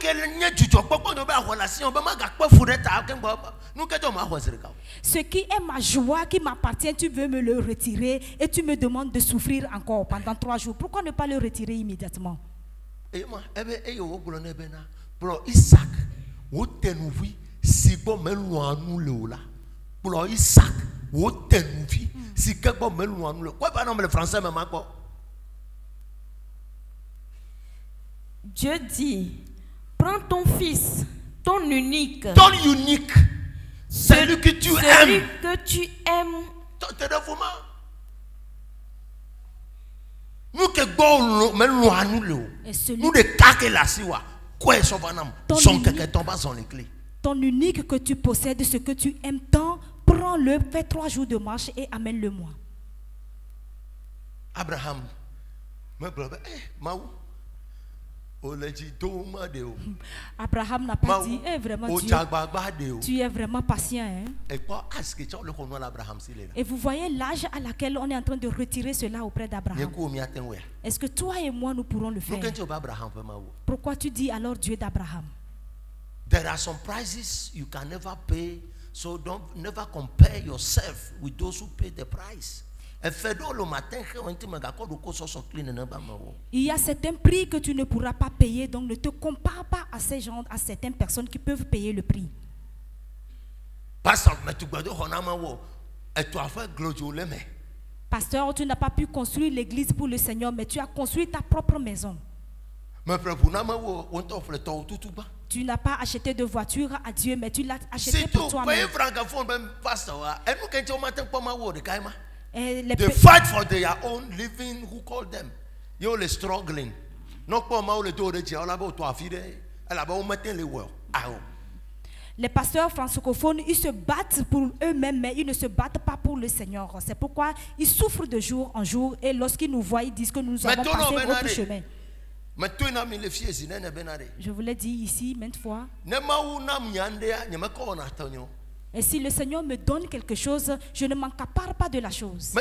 A: ce qui est ma joie, qui m'appartient, tu veux me le retirer et tu me demandes de souffrir encore pendant 3 jours. Pourquoi ne pas le retirer immédiatement?
B: Isaac,
D: Dieu dit, prends ton fils, ton unique,
B: celui que tu
D: aimes.
B: Nous que
A: ton unique que tu possèdes, ce que tu aimes tant, prends-le, fais 3 jours de marche et amène-le-moi.
B: Abraham,
A: Abraham n'a pas dit, vraiment Dieu, tu es vraiment patient. Hein? Et vous voyez l'âge à laquelle on est en train de retirer cela auprès d'Abraham. Est-ce que toi et moi nous pourrons le faire? Pourquoi tu dis alors Dieu d'Abraham?
B: There are some prices you can never pay, so don't never compare yourself with those who pay the price.
A: Il y a certains prix que tu ne pourras pas payer, donc ne te compare pas à ces gens, à certaines personnes qui peuvent payer le prix. Pasteur, tu n'as pas pu construire l'église pour le Seigneur, mais tu as construit ta propre maison. Tu n'as pas acheté de voiture à Dieu, mais tu l'as acheté pour toi-même.
B: They fight for their own living. Who call them? You're struggling.
A: Les pasteurs francophones, ils se battent pour eux-mêmes, mais ils ne se battent pas pour le Seigneur. C'est pourquoi ils souffrent de jour en jour, et lorsqu'ils nous voient, ils disent que nous avons passé autre chemin. Je vous l'ai dit ici maintes fois. Et si le Seigneur me donne quelque chose, je ne m'accapare pas de la chose.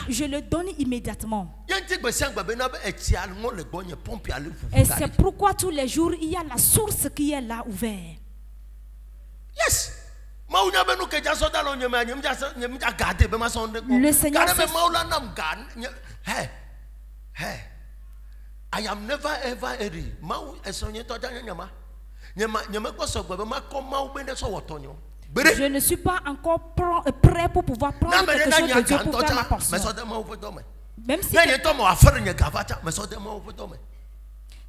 A: Je le donne immédiatement. Et c'est pourquoi tous les jours, il y a la source qui est là ouverte.
B: Yes.
A: Le Seigneur
B: I am never ever ready.
A: Je ne suis pas encore prêt pour pouvoir prendre quelque chose de Dieu pour faire ma portion. Même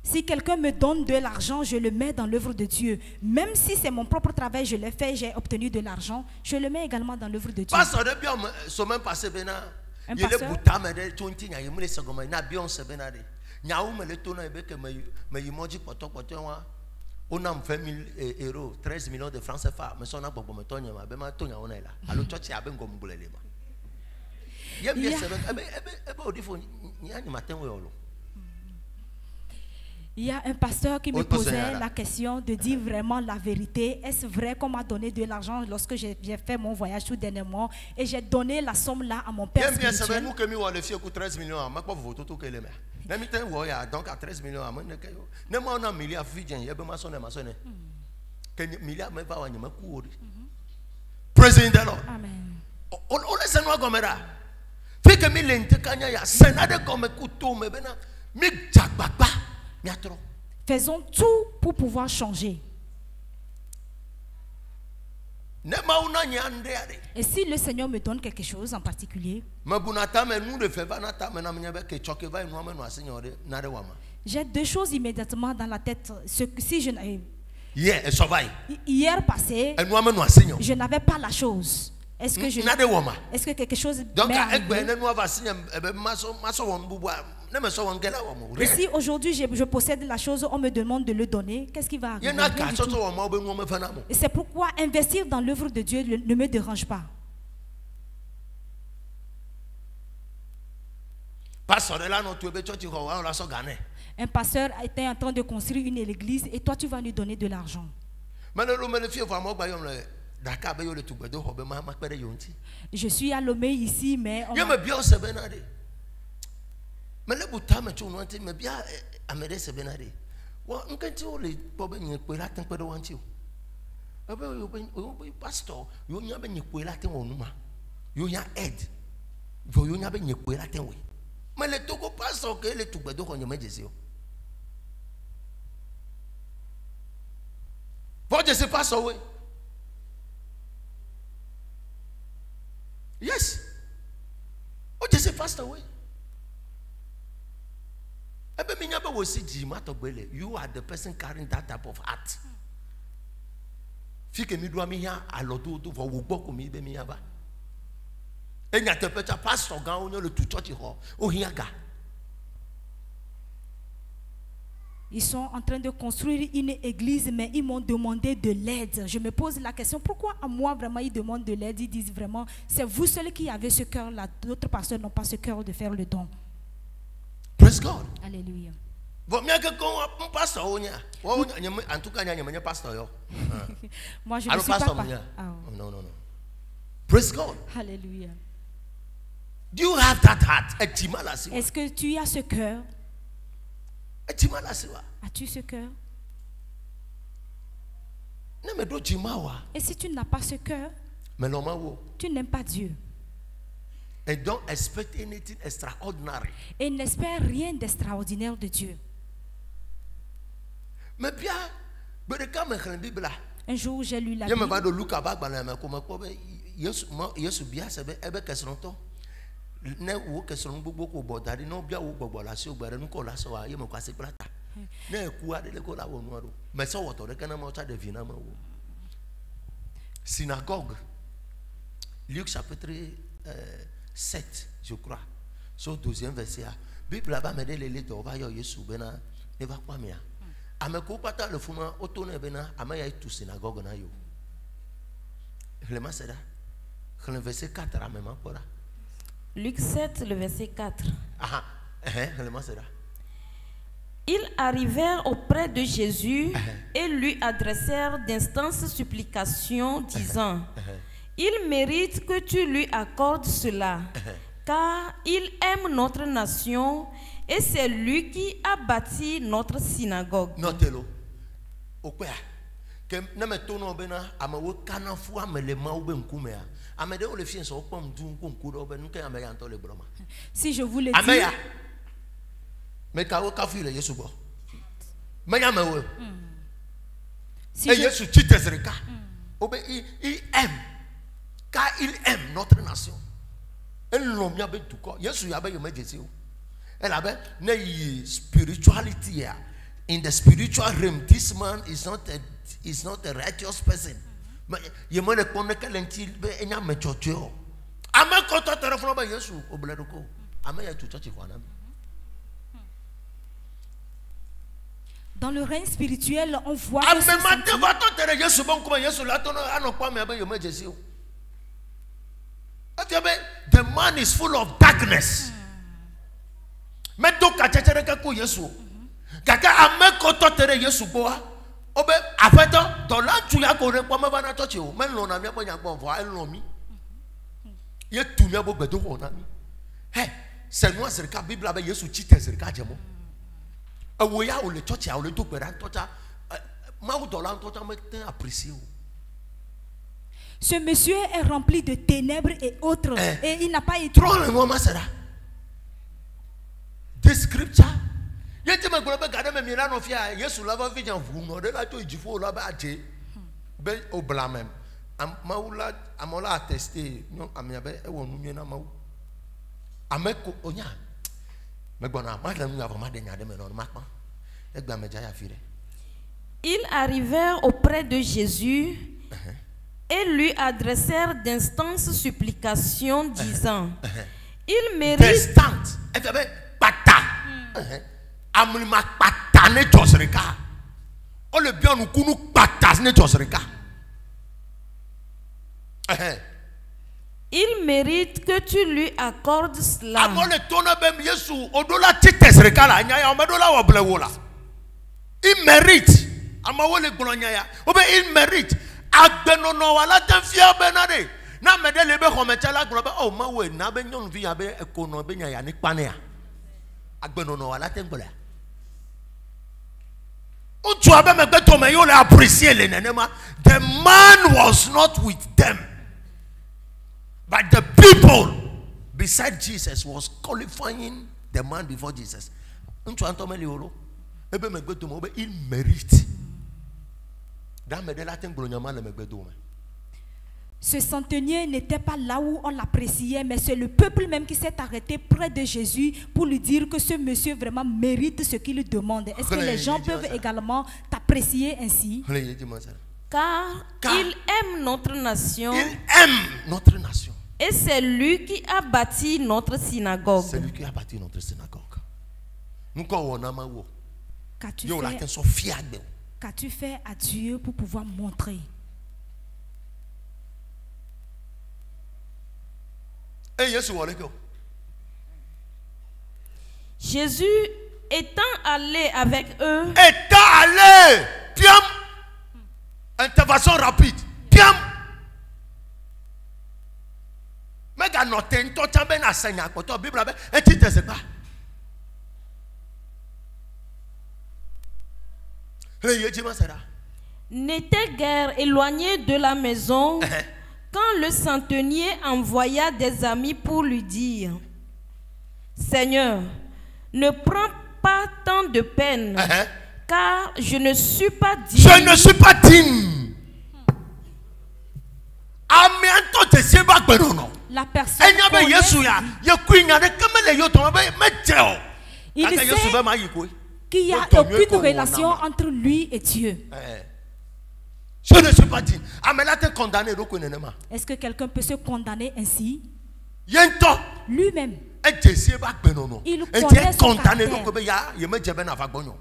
A: si quelqu'un me donne de l'argent, je le mets dans l'œuvre de Dieu. Même si c'est mon propre travail, je l'ai fait, j'ai obtenu de l'argent, je le mets également dans l'œuvre de Dieu.
B: On a 20 000 euros, 13 millions de francs CFA. Mais on a beaucoup de temps. Alors, tu as bien comme
A: il y a un pasteur qui me posait la question de dire vraiment la vérité. Est-ce vrai qu'on m'a donné de l'argent lorsque j'ai fait mon voyage tout dernièrement et j'ai donné la somme là à mon père spirituel?
B: Donc à 13 millions, on a milliard praise the Lord.
A: Amen.
B: On laisse nous comme ça. Fait que milente kanya ya senade comme couteau me bena mi jagbagba mi atro.
A: Faisons tout pour pouvoir changer. Et si le Seigneur me donne quelque chose en particulier, j'ai 2 choses immédiatement dans la tête. Si je hier passé, je n'avais pas la chose. Est-ce que quelque chose m'est arrivé? Et si aujourd'hui je possède la chose, on me demande de le donner, qu'est-ce qui va arriver? Et c'est pourquoi investir dans l'œuvre de Dieu ne me dérange pas. Un pasteur était en train de construire une église et toi tu vas lui donner de l'argent. Je suis à Lomé ici, mais
B: passed away. You are the person carrying that type of heart.
A: Ils sont en train de construire une église, mais ils m'ont demandé de l'aide. Je me pose la question, pourquoi à moi vraiment ils demandent de l'aide? Ils disent vraiment, c'est vous seuls qui avez ce cœur-là. D'autres personnes n'ont pas ce cœur de faire le don.
B: Praise God.
A: Alléluia.
B: Moi, je ne suis pas. Non. Praise God.
A: Alléluia.
B: Do you have that heart?
A: Est-ce que tu as ce cœur? As-tu ce cœur? Et si tu n'as pas ce cœur, tu n'aimes pas Dieu.
B: And don't expect anything extraordinary.
A: Et n'espère rien d'extraordinaire de Dieu. Un jour, j'ai lu la Bible.
B: Synagogue, Luc chapitre 7, je crois. So 12e verset. Bible là-bas me dit les lettres va yo Yesu bena ne va pas mia. Ameko pata le fuma otone bena amaya tu synagogue na yo. Le masera. Le verset 4 à même pas là.
D: Luc 7, le verset 4.
B: Le masera.
D: Ils arrivèrent auprès de Jésus et lui adressèrent d'instances supplications, disant: il mérite que tu lui accordes cela, car il aime notre nation et c'est lui qui a bâti notre synagogue.
B: Notez-le. Que ne me tourne bena amawo kana fu amele ma ube nkumea amede o le fien so pom du nkunku do be nke ameya nto le broma.
A: Si je vous le dis,
B: mais ka o ka fu le Yesu bo me ya mewe
A: si
B: et Yesu titezrika obe il aime, car il aime notre nation. Elle l'homme ya be duko Yesu ya be yo mejesi o elle avait ne spirituality. In the spiritual realm, this man is not a righteous person. You want to connect lentil be enya mechocho. Ama koto telefone ba Yesu obleduko. Ama ya chucho chikwana.
A: Dans le règne spirituel, on voit
B: the man is full of darkness. Kaka amekoto tere Yesu boa obe afeto dola tuya ko re pomo bana church o men lo na mi aponya gbon fo ai lo mi ye tu mi abo gbedo ho na mi he se nu asirika Biblia be Yesu chite asirika jemo awo ya o le church a o le do gbera ntocha ma wo dola ntocha me ten apprécier o.
A: Ce monsieur est rempli de ténèbres et autres et il n'a pas été
B: trop le moment sera this scripture. Yeti me gbe gade me mira no fia Yesu lava vision fu no de la to ijifo la ba aje be oblamem amaula amola attester no amia be e wonu nwe na mawu ameko onya me gbona ma la nu ava ma de nya de me no ma pa e gba me ja ya fire.
D: Ils arrivèrent auprès de Jésus et lui adressèrent d'instances supplications, disant: il mérite il mérite que tu lui accordes cela.
B: Il mérite. Il mérite. Agbenono wala tenfia benade. Na mede lebe khometela globe o mawe na be nyon vi abe ekono be nya ya ni pane a. Agbenono wala tengola. Untu abe me gbeto me yo le apprécier le nenema. The man was not with them. But the people beside Jesus was qualifying the man before Jesus. Untu antome le olo. Ebe me gbeto mo be il mérite.
A: Ce centenier n'était pas là où on l'appréciait, mais c'est le peuple même qui s'est arrêté près de Jésus pour lui dire que ce monsieur vraiment mérite ce qu'il demande. Est-ce que les gens peuvent également t'apprécier ainsi?
D: Car il aime notre nation.
B: Il aime notre nation.
D: Et c'est lui qui a bâti notre synagogue.
B: C'est lui qui a bâti notre synagogue.
A: Qu'as-tu fait à Dieu pour pouvoir montrer?
D: Jésus étant allé avec eux.
B: Étant allé, piam, intervention rapide, piam. Mais quand nous tentons de faire ça, la Bible est dit c'est pas.
D: N'était guère éloigné de la maison quand le centenier envoya des amis pour lui dire: Seigneur, ne prends pas tant de peine, car je ne suis pas digne.
B: Je ne suis pas digne.
A: La personne il sait qu'il n'y a aucune relation entre lui et Dieu.
B: Je ne suis pas digne.
A: Est-ce que quelqu'un peut se condamner ainsi? Lui-même, il connaît son caractère.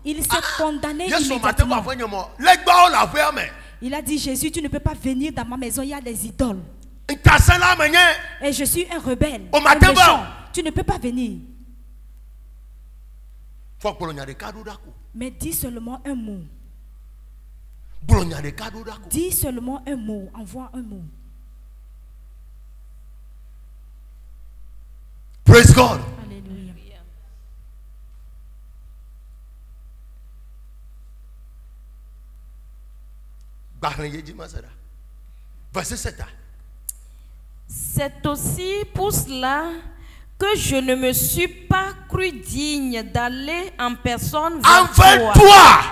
A: Il s'est condamné immédiatement. Il a dit: Jésus, tu ne peux pas venir dans ma maison, il y a des idoles. Et je suis un rebelle, un méchant. Tu ne peux pas venir. Mais dis seulement un mot. Dis seulement un mot. Envoie un mot.
B: Praise God.
A: Alléluia.
B: Verset 7.
D: C'est aussi pour cela que je ne me suis pas cru digne d'aller en personne vers toi.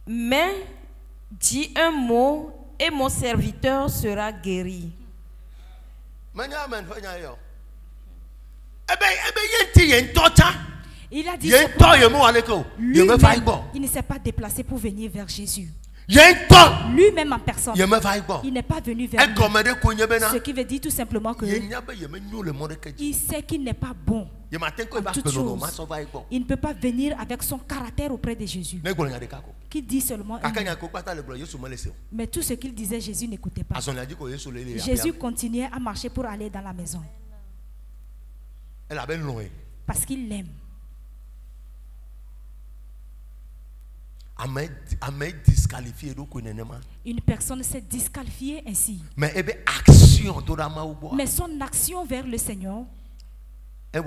D: Mais dis un mot et mon serviteur sera guéri.
A: Il a dit il ne s'est pas déplacé pour venir vers Jésus. Lui-même en personne, il n'est pas venu vers lui. Ce qui veut dire tout simplement que il sait qu'il n'est pas bon en toutes choses. Il ne peut pas venir avec son caractère auprès de Jésus. Qui dit seulement un mot. Mais tout ce qu'il disait, Jésus n'écoutait pas. Jésus continuait à marcher pour aller dans la maison. Parce qu'il l'aime. Une personne s'est disqualifiée ainsi. Mais son action vers le Seigneur a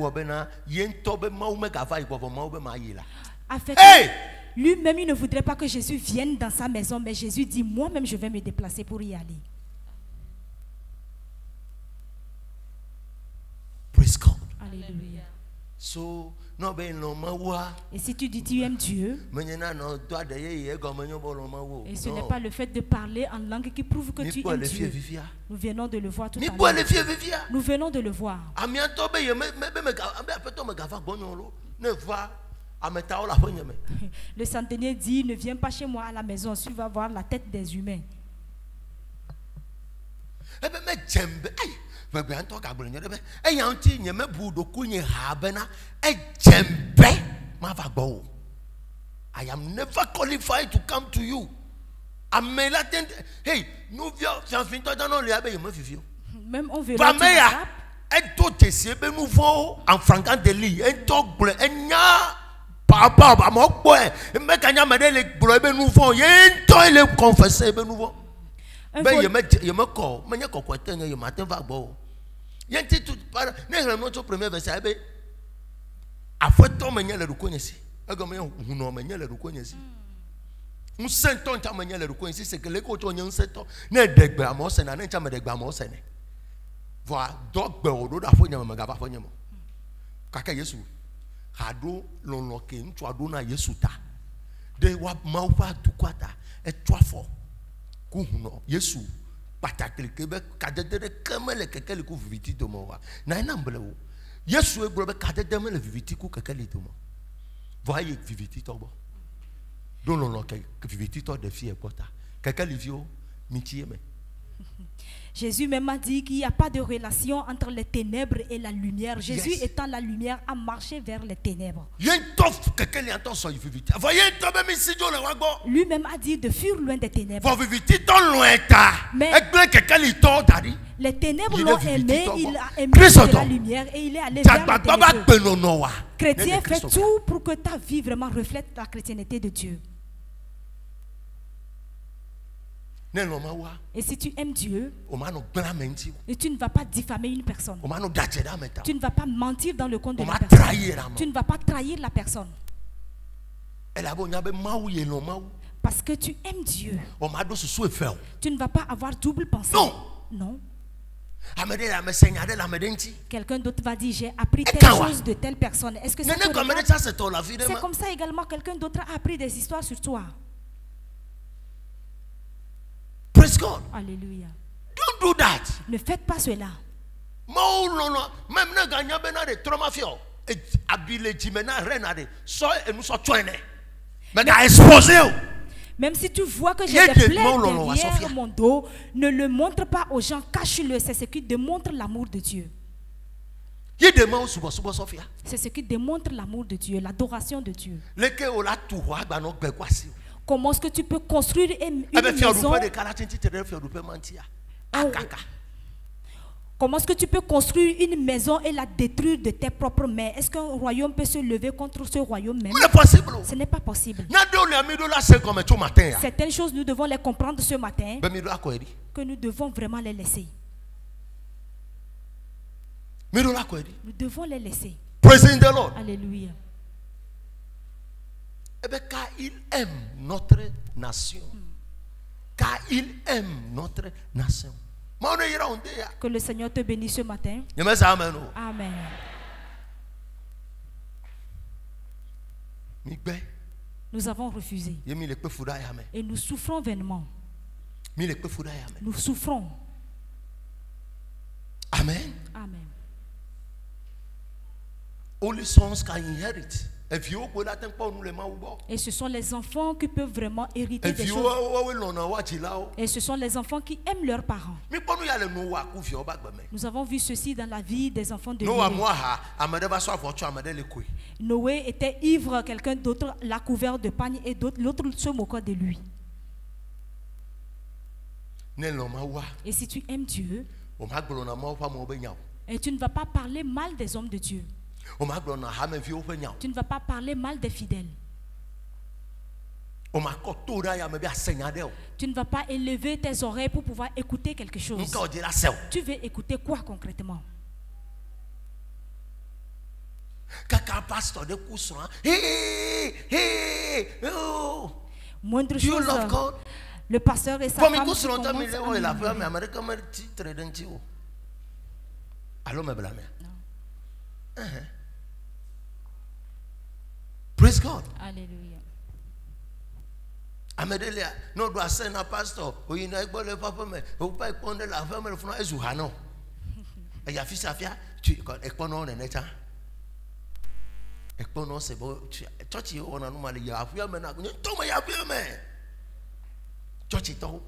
A: fait que lui-même il ne voudrait pas que Jésus vienne dans sa maison, mais Jésus dit: moi-même je vais me déplacer pour y aller.
B: Praise God.
A: Alléluia.
B: So,
A: et si tu dis tu aimes Dieu, et ce n'est pas le fait de parler en langue qui prouve que tu aimes Dieu. Nous venons de le voir tout à l'heure. Nous venons de le voir. Le centenier dit: ne viens pas chez moi à la maison, tu vas voir la tête des humains. I
B: am never qualified to come to you. Hey,
A: même on verra
B: en franquant de lit, un togle, un papa, patakli kebe kadedere kemele kekeli ku viviti domo wa na ina mbele wo Yesu e brobe kadedeme le viviti ku kekeli domo voyez viviti tobo don non que viviti to de fie pota kekeli vio mitieme.
A: Jésus même a dit qu'il n'y a pas de relation entre les ténèbres et la lumière. Jésus étant la lumière a marché vers les ténèbres. Lui-même a dit de fuir loin des ténèbres. Mais les ténèbres l'ont aimé, il a aimé de la lumière et il est allé vers les ténèbres. Chrétien, fais tout pour que ta vie vraiment reflète la chrétienté de Dieu. Et si tu aimes Dieu, et tu ne vas pas diffamer une personne, tu ne vas pas mentir dans le compte de la personne, tu ne vas pas trahir la personne. Parce que tu aimes Dieu, tu ne vas pas avoir double pensée. Non. Quelqu'un d'autre va dire j'ai appris telle chose de telle personne. Est-ce que c'est comme ça également? Quelqu'un d'autre a appris des histoires sur toi.
B: Praise God.
A: Alléluia.
B: Don't do that.
A: Ne faites pas cela. Même si tu vois que j'ai des plaies derrière mon dos, ne le montre pas aux gens, cache-le. C'est ce qui démontre l'amour de Dieu. C'est ce qui démontre l'amour de Dieu, l'adoration de Dieu. Comment est-ce que tu peux construire une maison? Comment est-ce que tu peux construire une maison et la détruire de tes propres mains? Est-ce qu'un royaume peut se lever contre ce royaume même? Ce n'est pas possible. Certaines choses, nous devons les comprendre ce matin, que nous devons vraiment les laisser. Nous devons les laisser.
B: Praising the Lord.
A: Alléluia.
B: Car il aime notre nation. Car il aime notre nation.
A: Que le Seigneur te bénisse ce matin. Amen. Nous avons refusé. Et nous souffrons vainement. Nous souffrons.
B: Amen.
A: Amen.
B: Only sons can inherit.
A: Et ce sont les enfants qui peuvent vraiment hériter des choses. Et ce sont les enfants qui aiment leurs parents. Nous avons vu ceci dans la vie des enfants de Noé. Noé était ivre, quelqu'un d'autre l'a couvert de pagne et l'autre se moquait de lui. Et si tu aimes Dieu, et tu ne vas pas parler mal des hommes de Dieu. Tu ne vas pas parler mal des fidèles. Tu ne vas pas élever tes oreilles pour pouvoir écouter quelque chose. Tu veux écouter quoi concrètement? Moindre chose, le pasteur et sa femme
B: Praise God.
A: Alléluia.
B: Amedelia, no do ascend a pastor. We know le papa me. O pa iponde la femme le funa ezuha no. E ya fisa fia, tu ekono ne neta. Ekono se bo church yi ona no male ya afia me na to me ya afia me. Church to.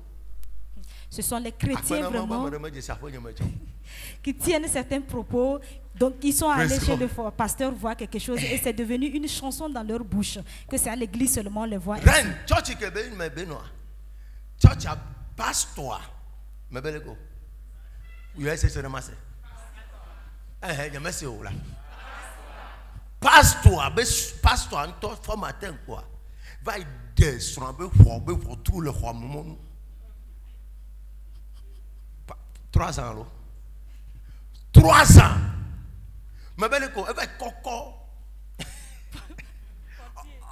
A: Ce sont les chrétiens vraiment qui tiennent certains propos. Donc ils sont allés chez le pasteur voir quelque chose et c'est devenu une chanson dans leur bouche. Que c'est à l'église seulement on les voit.
B: Church pastor. Pastor Anto formateur quoi. Va descendre pour tout le royaume. 3 ans. 3 ans. Mais ben elle va coco.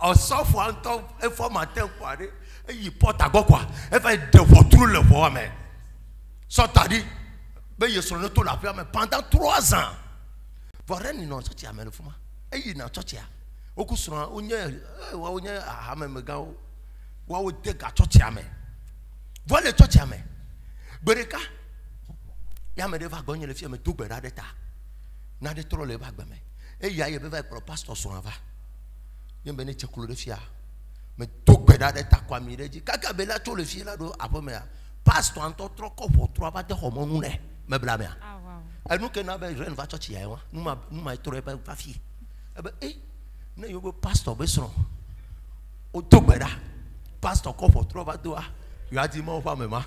B: En sauf un temps, elle formateur quoi. Il porte à quoi. Elle va dévorer tout le roi mais. Ça t'a dit. Ben il sonne tout la paix mais pendant 3 ans. Voilà ni non sorti à me le fuma. Et il n'a sorti. Au coup sur un onye à même gao. Wa o te ga sorti à me. Voilà sorti à me. Bereka. Ya me deva gagner le fie me double da deta. Na de trop le bagbe me. E ya ye be va pro pastor so ava. Ye be ne chekulo de fia. Me double da deta kwa mi reji. Kaka be la to le fie la do apo me. Pastor anto trop ko pour trois ba de homo nu ne. Me bla me. Ah wow. E nu ke na be ren va church ya wa. Nu ma to be va fie. E be na yo be pastor be so. O double da. Pastor ko pour trois ba do a. You a dit mo fa me ma.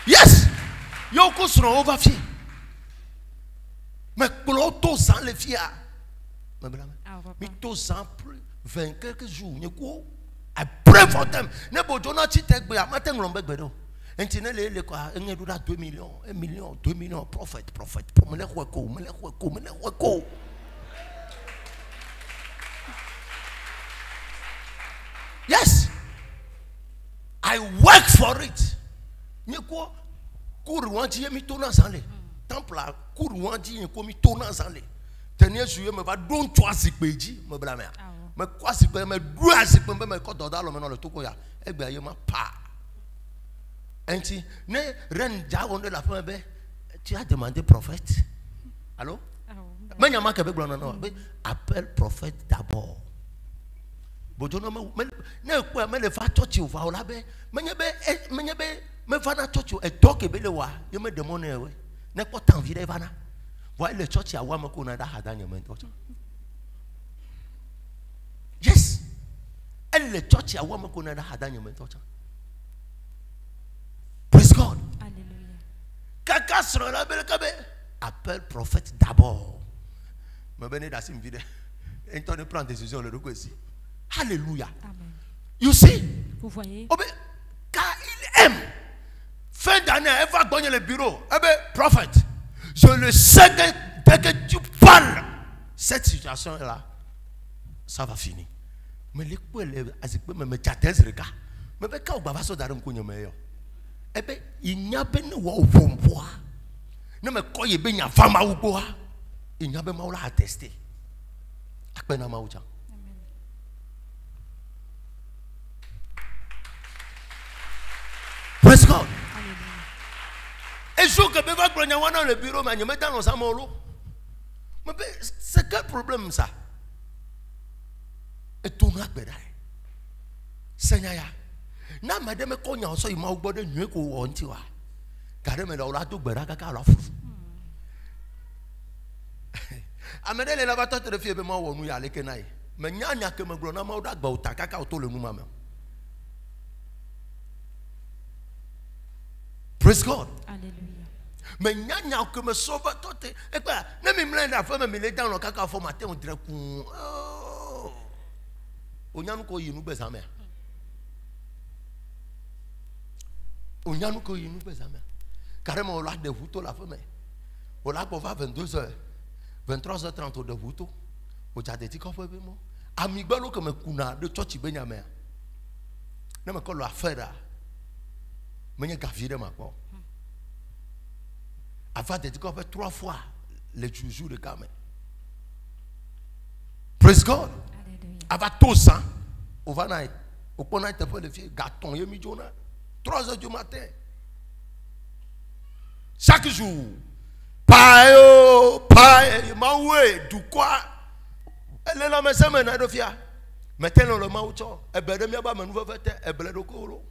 B: Yes, yo ko soro over fie. Mais ploto sans le fia. Me bla me. Mi to sans plus 20 quelques jours ni ko. I pray for them. Ne bo jona chi tek be amaten lombe gbe do. Enti ne le kwa enye do da 2 millions, 1 million, 2 millions prophet. Me le ko. Yes. I work for it. Nyeko kuruanji yemi tona sanle. Templa kuruanji nyeko mi tona sanle. Tenye suye me va don twa sikpeji me bla me. Me kwa sikpe me dua sikpe me ko doda lo me no le toko ya. Egbe aye ma pa. Enti ne ren ja onde la femme be tu as demandé prophète. Allô? Me nyama ke be glo no be appelle prophète d'abord. Bojono me ne kwa me le fa church o va o la be me me va na church e doke be le wa ye me demone we ne ko tan vie va na wa le church ya wa me ko na da hada nyame to. Yes, elle le church ya wa me ko na da hada nyame to. Praise God.
A: Alléluia.
B: Kaka sera la be ka be appelle prophète d'abord. Me bene da sim vide entone prendre décision le ko ici. Alléluia.
A: Amen.
B: You see?
A: Vous voyez?
B: Car il aime. Fin d'année, elle va gagner le bureau. Prophète, je le sais que dès que tu parles, cette situation-là, ça va finir. Mais les coups, mais tu as tes regards. Mais quand on va se faire un coup de meilleur, il n'y a pas de bois. Non, mais quand il y a une femme à bois, il n'y a pas de mal à tester. Praise God. Et je que va prendre dans le bureau, mais je mets dans nos amours. Mais c'est quel problème ça? Et tout n'a pas d'ailleurs. Seigneur, na madame konya so ima ogbodo nwe ko wonti wa. Kare me la to gbera kaka la fufu. Amede le la bato te fie be ma wonu ya leke nai. Me nyanya ke me gro na ma oda gba uta kaka to le nu ma me. Praise God.
A: Alléluia.
B: Mais nyanya que me sauve tote et quoi ne me mlenda fa me le dans le kaka fo matin on dirait ku onyanu ko yinu bezame onyanu ko yinu bezame carrément on l'a de vuto la femme on l'a pour 22h 23h30 de vuto o jade ti ko fo be mo amigbalo que me kuna de church benyame na me ko lo affaire mais il y a ma quoi. Avant de dire qu'on fait 3 fois les jours de Kamé. Praise God. Avant tout ça, on va naître. On connaît un peu les filles, gâteau, il y a mis 3h du matin. Chaque jour. Paye, maoué, du quoi? Elle est là, mais c'est maintenant de fier. Mettez-le le maoucho. Et bien, de miaba, mais nous va faire, et bien, de colo.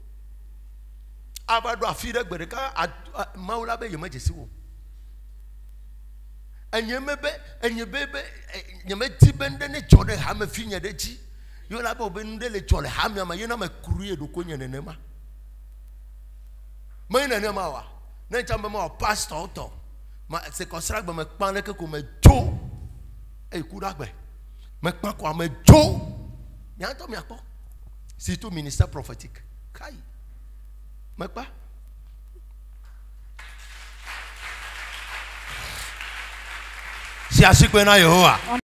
B: Abado afire gbereka maula be yema jesiwo enyemebe nyeme tibende ne chode ha me finya de chi yo la bo be ndele chole ha me ma yena ma kuruye do konye nenema ma yena nenema wa na chamba ma pastor to ma se kosra gbe me pan le ke ko me jo e kura gbe me pan ko me jo nya to mi akpo c'est tout ministère prophétique kai. Mais pas. Si à ce qu'on a